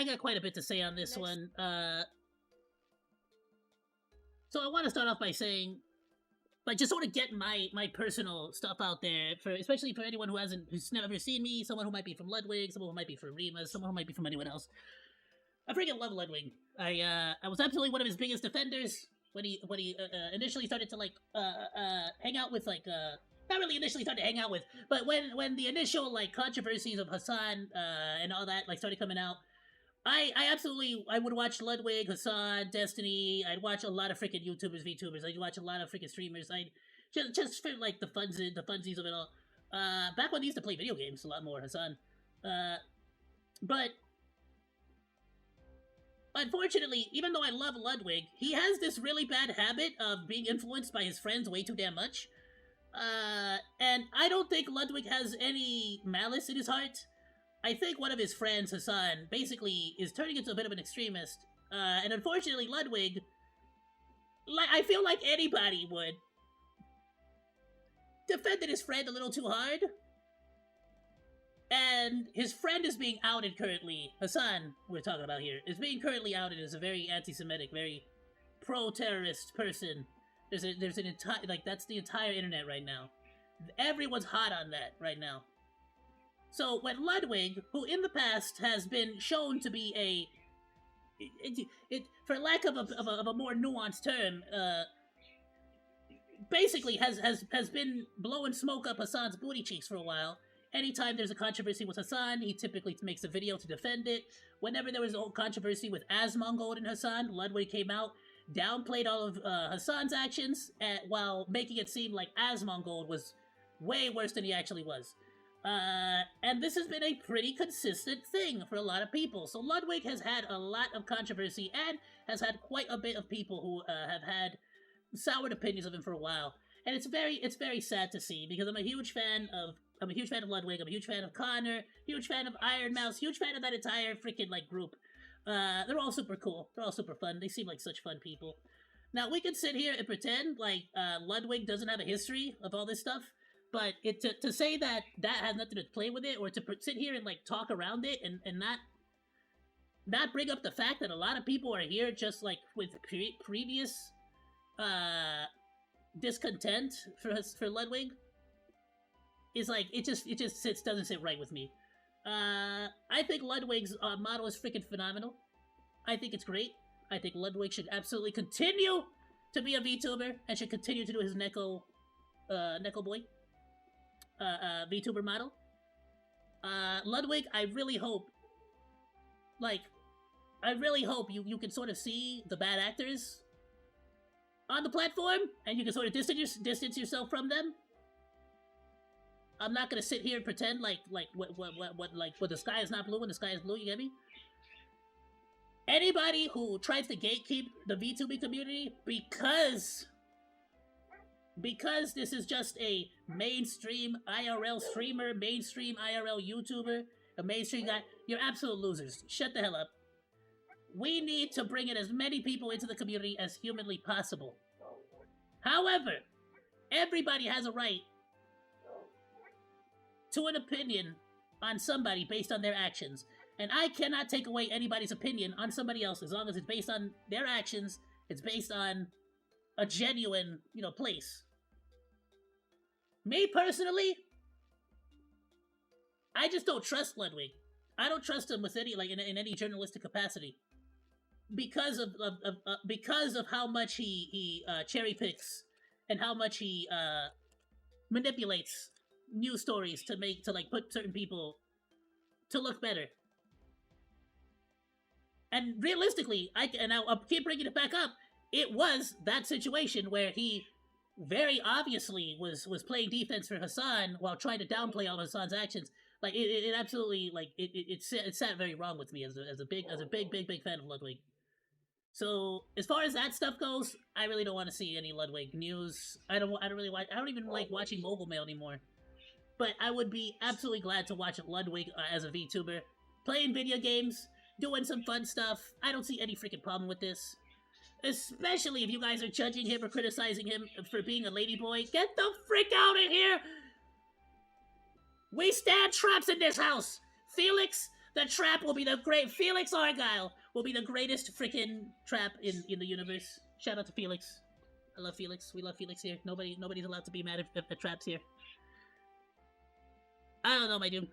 got quite a bit to say on this one. So I want to start off by saying, like, just sort of get my personal stuff out there, especially for anyone who's never seen me, someone who might be from Ludwig, someone who might be from Rima, someone who might be from anyone else. I freaking love Ludwig. I was absolutely one of his biggest defenders when he initially started to hang out with not really initially started to hang out with, but when the initial like controversies of Hassan and all that like started coming out. I would watch Ludwig, Hassan, Destiny. I'd watch a lot of freaking YouTubers, VTubers. I'd watch a lot of freaking streamers. I'd just for like the funsies of it all. Back when they used to play video games a lot more, Hassan. But unfortunately, even though I love Ludwig, he has this really bad habit of being influenced by his friends way too damn much. And I don't think Ludwig has any malice in his heart. I think one of his friends, Hassan, basically is turning into a bit of an extremist. And unfortunately, Ludwig, I feel like anybody would, defended his friend a little too hard. And his friend is being outed currently. Hassan, we're talking about here, is being currently outed as a very anti-Semitic, very pro-terrorist person. There's an entire, that's the entire internet right now. Everyone's hot on that right now. So when Ludwig, who in the past has been shown to be for lack of a more nuanced term, basically has been blowing smoke up Hassan's booty cheeks for a while. Anytime there's a controversy with Hassan, he typically makes a video to defend it. Whenever there was a controversy with OzDaMonke and Hassan, Ludwig came out, downplayed all of Hassan's actions, while making it seem like OzDaMonke was way worse than he actually was. And this has been a pretty consistent thing for a lot of people. So Ludwig has had a lot of controversy and has had quite a bit of people who have had soured opinions of him for a while. And it's very sad to see, because I'm a huge fan of Ludwig, I'm a huge fan of Connor, huge fan of Iron Mouse, huge fan of that entire freaking like group. They're all super cool. They're all super fun. They seem like such fun people. Now we can sit here and pretend like Ludwig doesn't have a history of all this stuff, but to say that has nothing to play with it, or to sit here and like talk around it and not bring up the fact that a lot of people are here just like with previous discontent for Ludwig, is like it just doesn't sit right with me. I think Ludwig's model is freaking phenomenal. I think it's great. I think Ludwig should absolutely continue to be a VTuber and should continue to do his Neko boy VTuber model. Ludwig, I really hope you can sort of see the bad actors on the platform, and you can sort of distance yourself from them. I'm not gonna sit here and pretend like the sky is not blue when the sky is blue. You get me? Anybody who tries to gatekeep the VTubing community because this is just a mainstream IRL streamer, mainstream IRL YouTuber, a mainstream guy, you're absolute losers. Shut the hell up. We need to bring in as many people into the community as humanly possible. However, everybody has a right to an opinion on somebody based on their actions. And I cannot take away anybody's opinion on somebody else as long as it's based on their actions, it's based on a genuine, place. Me personally, I just don't trust Ludwig. I don't trust him with any, in any journalistic capacity. Because of how much he cherry picks and how much he manipulates news stories to put certain people to look better. And realistically, I'll keep bringing it back up. It was that situation where he very obviously was playing defense for Hassan while trying to downplay all of Hassan's actions. Like it absolutely it sat very wrong with me as a big fan of Ludwig. So as far as that stuff goes, I really don't want to see any Ludwig news. I don't even like watching Mogul Mail anymore. But I would be absolutely glad to watch Ludwig as a VTuber, playing video games, doing some fun stuff. I don't see any freaking problem with this. Especially if you guys are judging him or criticizing him for being a ladyboy. Get the frick out of here! We stand traps in this house! Felix, the trap will be Felix Argyle will be the greatest freaking trap in the universe. Shout out to Felix. I love Felix. We love Felix here. Nobody's allowed to be mad at traps here. I don't know, my dude.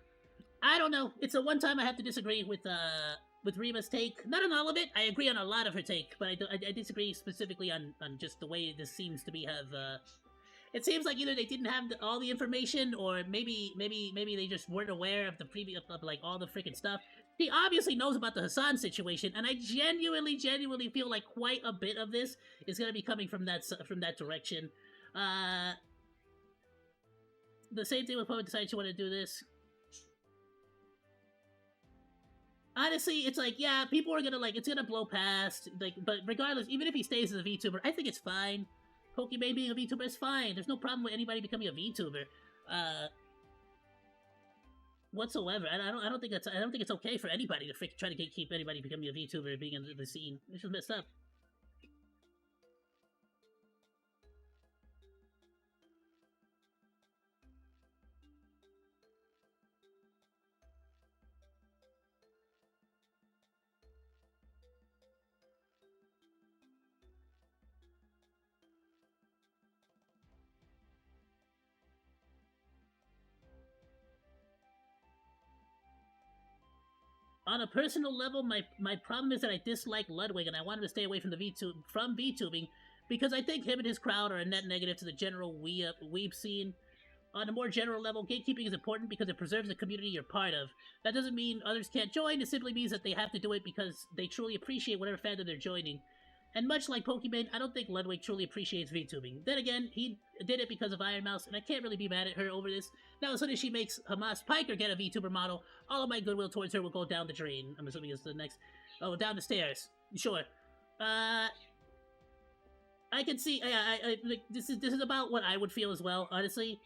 I don't know. It's the one time I have to disagree with Rima's take. Not on all of it. I agree on a lot of her take, but I disagree specifically on just the way this seems to be it seems like either they didn't have all the information, or maybe they just weren't aware of the previous of all the freaking stuff. He obviously knows about the Hassan situation, and I genuinely feel like quite a bit of this is gonna be coming from that direction. The same thing with Poet decided she wanted to do this. Honestly, it's like, yeah, people are gonna it's gonna blow past, but regardless, even if he stays as a VTuber, I think it's fine. Pokimane being a VTuber is fine. There's no problem with anybody becoming a VTuber, whatsoever. I don't think it's okay for anybody to try to gatekeep anybody becoming a VTuber being in the scene. It's just messed up. on a personal level, my problem is that I dislike Ludwig, and I want him to stay away from VTubing because I think him and his crowd are a net negative to the general weeb scene. On a more general level, gatekeeping is important because it preserves the community you're part of. That doesn't mean others can't join, it simply means that they have to do it because they truly appreciate whatever fandom they're joining. And much like Pokemon, I don't think Ludwig truly appreciates VTubing. Then again, he did it because of Iron Mouse, and I can't really be mad at her over this. Now, as soon as she makes Hamas Piker get a VTuber model, all of my goodwill towards her will go down the drain. I'm assuming it's the next... Oh, down the stairs. Sure. I can see... this is about what I would feel as well, honestly.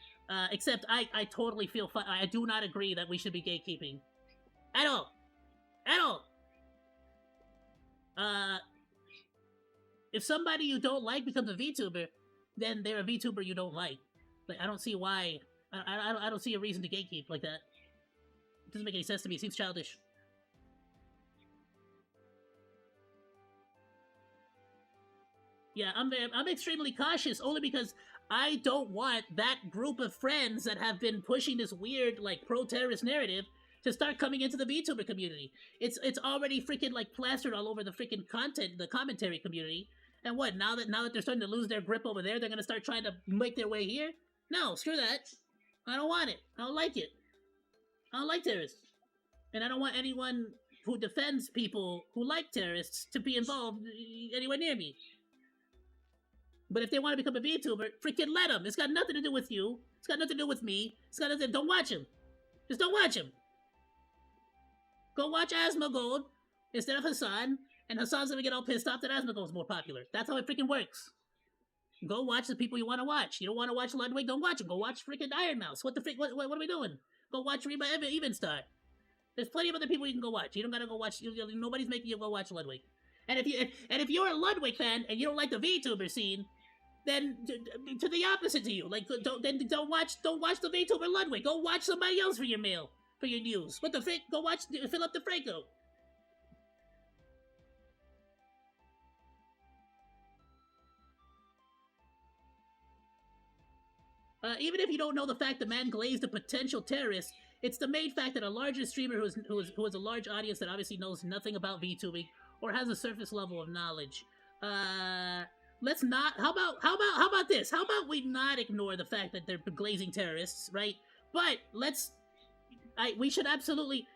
Except I totally feel... I do not agree that we should be gatekeeping. At all. At all. If somebody you don't like becomes a VTuber, then they're a VTuber you don't like. Like, I don't see why... I don't see a reason to gatekeep like that. It doesn't make any sense to me. It seems childish. Yeah, I'm extremely cautious, only because I don't want that group of friends that have been pushing this weird, like, pro-terrorist narrative to start coming into the VTuber community. It's already freaking, like, plastered all over the freaking the commentary community. And what, now that they're starting to lose their grip over there, they're gonna start trying to make their way here? No, screw that. I don't want it. I don't like it. I don't like terrorists. And I don't want anyone who defends people who like terrorists to be involved anywhere near me. But if they want to become a VTuber, freaking let them. It's got nothing to do with you. It's got nothing to do with me. It's got nothing. Don't watch him. Just don't watch him. Go watch Asmongold instead of Hassan, and Hassan's gonna get all pissed off that Asmongold's more popular. That's how it freaking works. Go watch the people you want to watch. You don't want to watch Ludwig? Don't watch him. Go watch freaking Iron Mouse. What the frick? What are we doing? Go watch Rima Evenstar. There's plenty of other people you can go watch. You don't gotta go watch. Nobody's making you go watch Ludwig. And if you're a Ludwig fan and you don't like the VTuber scene, then to the opposite to you. Like don't watch the VTuber Ludwig. Go watch somebody else for your mail, for your news. What the frick? Go watch Philip DeFranco. Even if you don't know the fact the man glazed a potential terrorist, it's the main fact that a larger streamer who has a large audience that obviously knows nothing about VTubing or has a surface level of knowledge. Let's not. How about this? How about we not ignore the fact that they're glazing terrorists, right? But we should absolutely,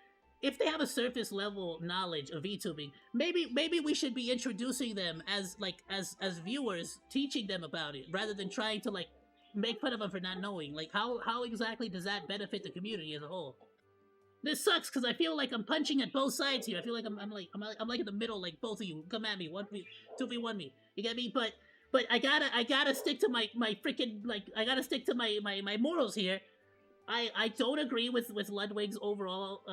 if they have a surface level knowledge of VTubing, maybe we should be introducing them as viewers, teaching them about it, rather than trying to like make fun of them for not knowing. Like how exactly does that benefit the community as a whole? This sucks because I feel like I'm punching at both sides here. I feel like I'm like in the middle, like both of you come at me, 2v1 me. You get me? But I gotta stick to my freaking, like, I gotta stick to my morals here. I don't agree with Ludwig's overall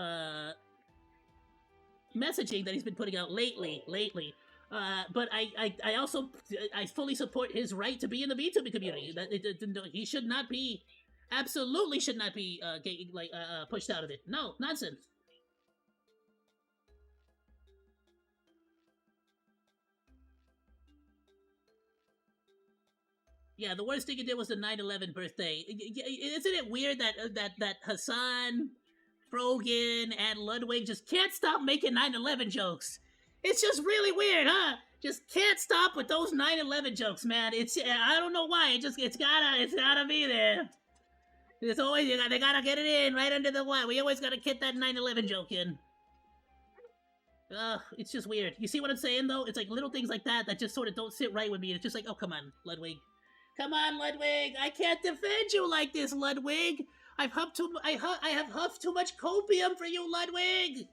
messaging that he's been putting out lately. But I also fully support his right to be in the VTubing community. That he should not be, absolutely should not be pushed out of it. No, nonsense. Yeah, the worst thing he did was the 9/11 birthday. Isn't it weird that Hassan, Frogan, and Ludwig just can't stop making 9/11 jokes? It's just really weird, huh? Just can't stop with those 9/11 jokes, man. I don't know why. It's gotta be there. It's always, they gotta get it in right under the wire. We always gotta get that 9/11 joke in. It's just weird. You see what I'm saying, though? It's like little things like that just sort of don't sit right with me. It's just like, oh, come on, Ludwig. Come on, Ludwig. I can't defend you like this, Ludwig. I have huffed too much copium for you, Ludwig.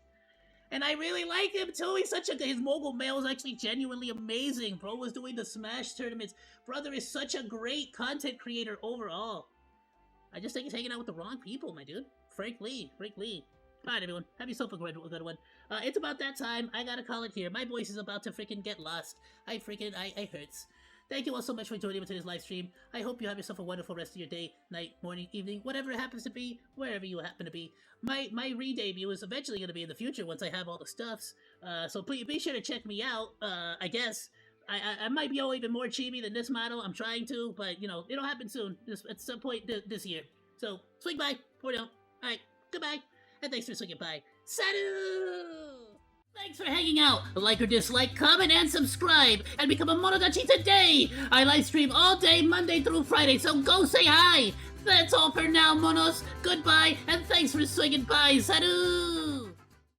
And I really like him, too. His mogul mail is actually genuinely amazing. Bro was doing the Smash tournaments. Brother is such a great content creator overall. I just think he's hanging out with the wrong people, my dude. Frank Lee. Alright, everyone. Have yourself a good one. It's about that time. I gotta call it here. My voice is about to freaking get lost. I hurts. Thank you all so much for joining me to this live stream. I hope you have yourself a wonderful rest of your day, night, morning, evening, whatever it happens to be, wherever you happen to be. My re-debut is eventually going to be in the future once I have all the stuffs. So please be sure to check me out, I guess. I might be even more chibi than this model. I'm trying to, but, you know, it'll happen soon, at some point this year. So, swing by, for now. Alright, goodbye, and thanks for swinging by. Salut! Thanks for hanging out. Like or dislike, comment, and subscribe, and become a Monodachi today! I live stream all day, Monday through Friday, so go say hi! That's all for now, Monos. Goodbye, and thanks for swinging by. Salut!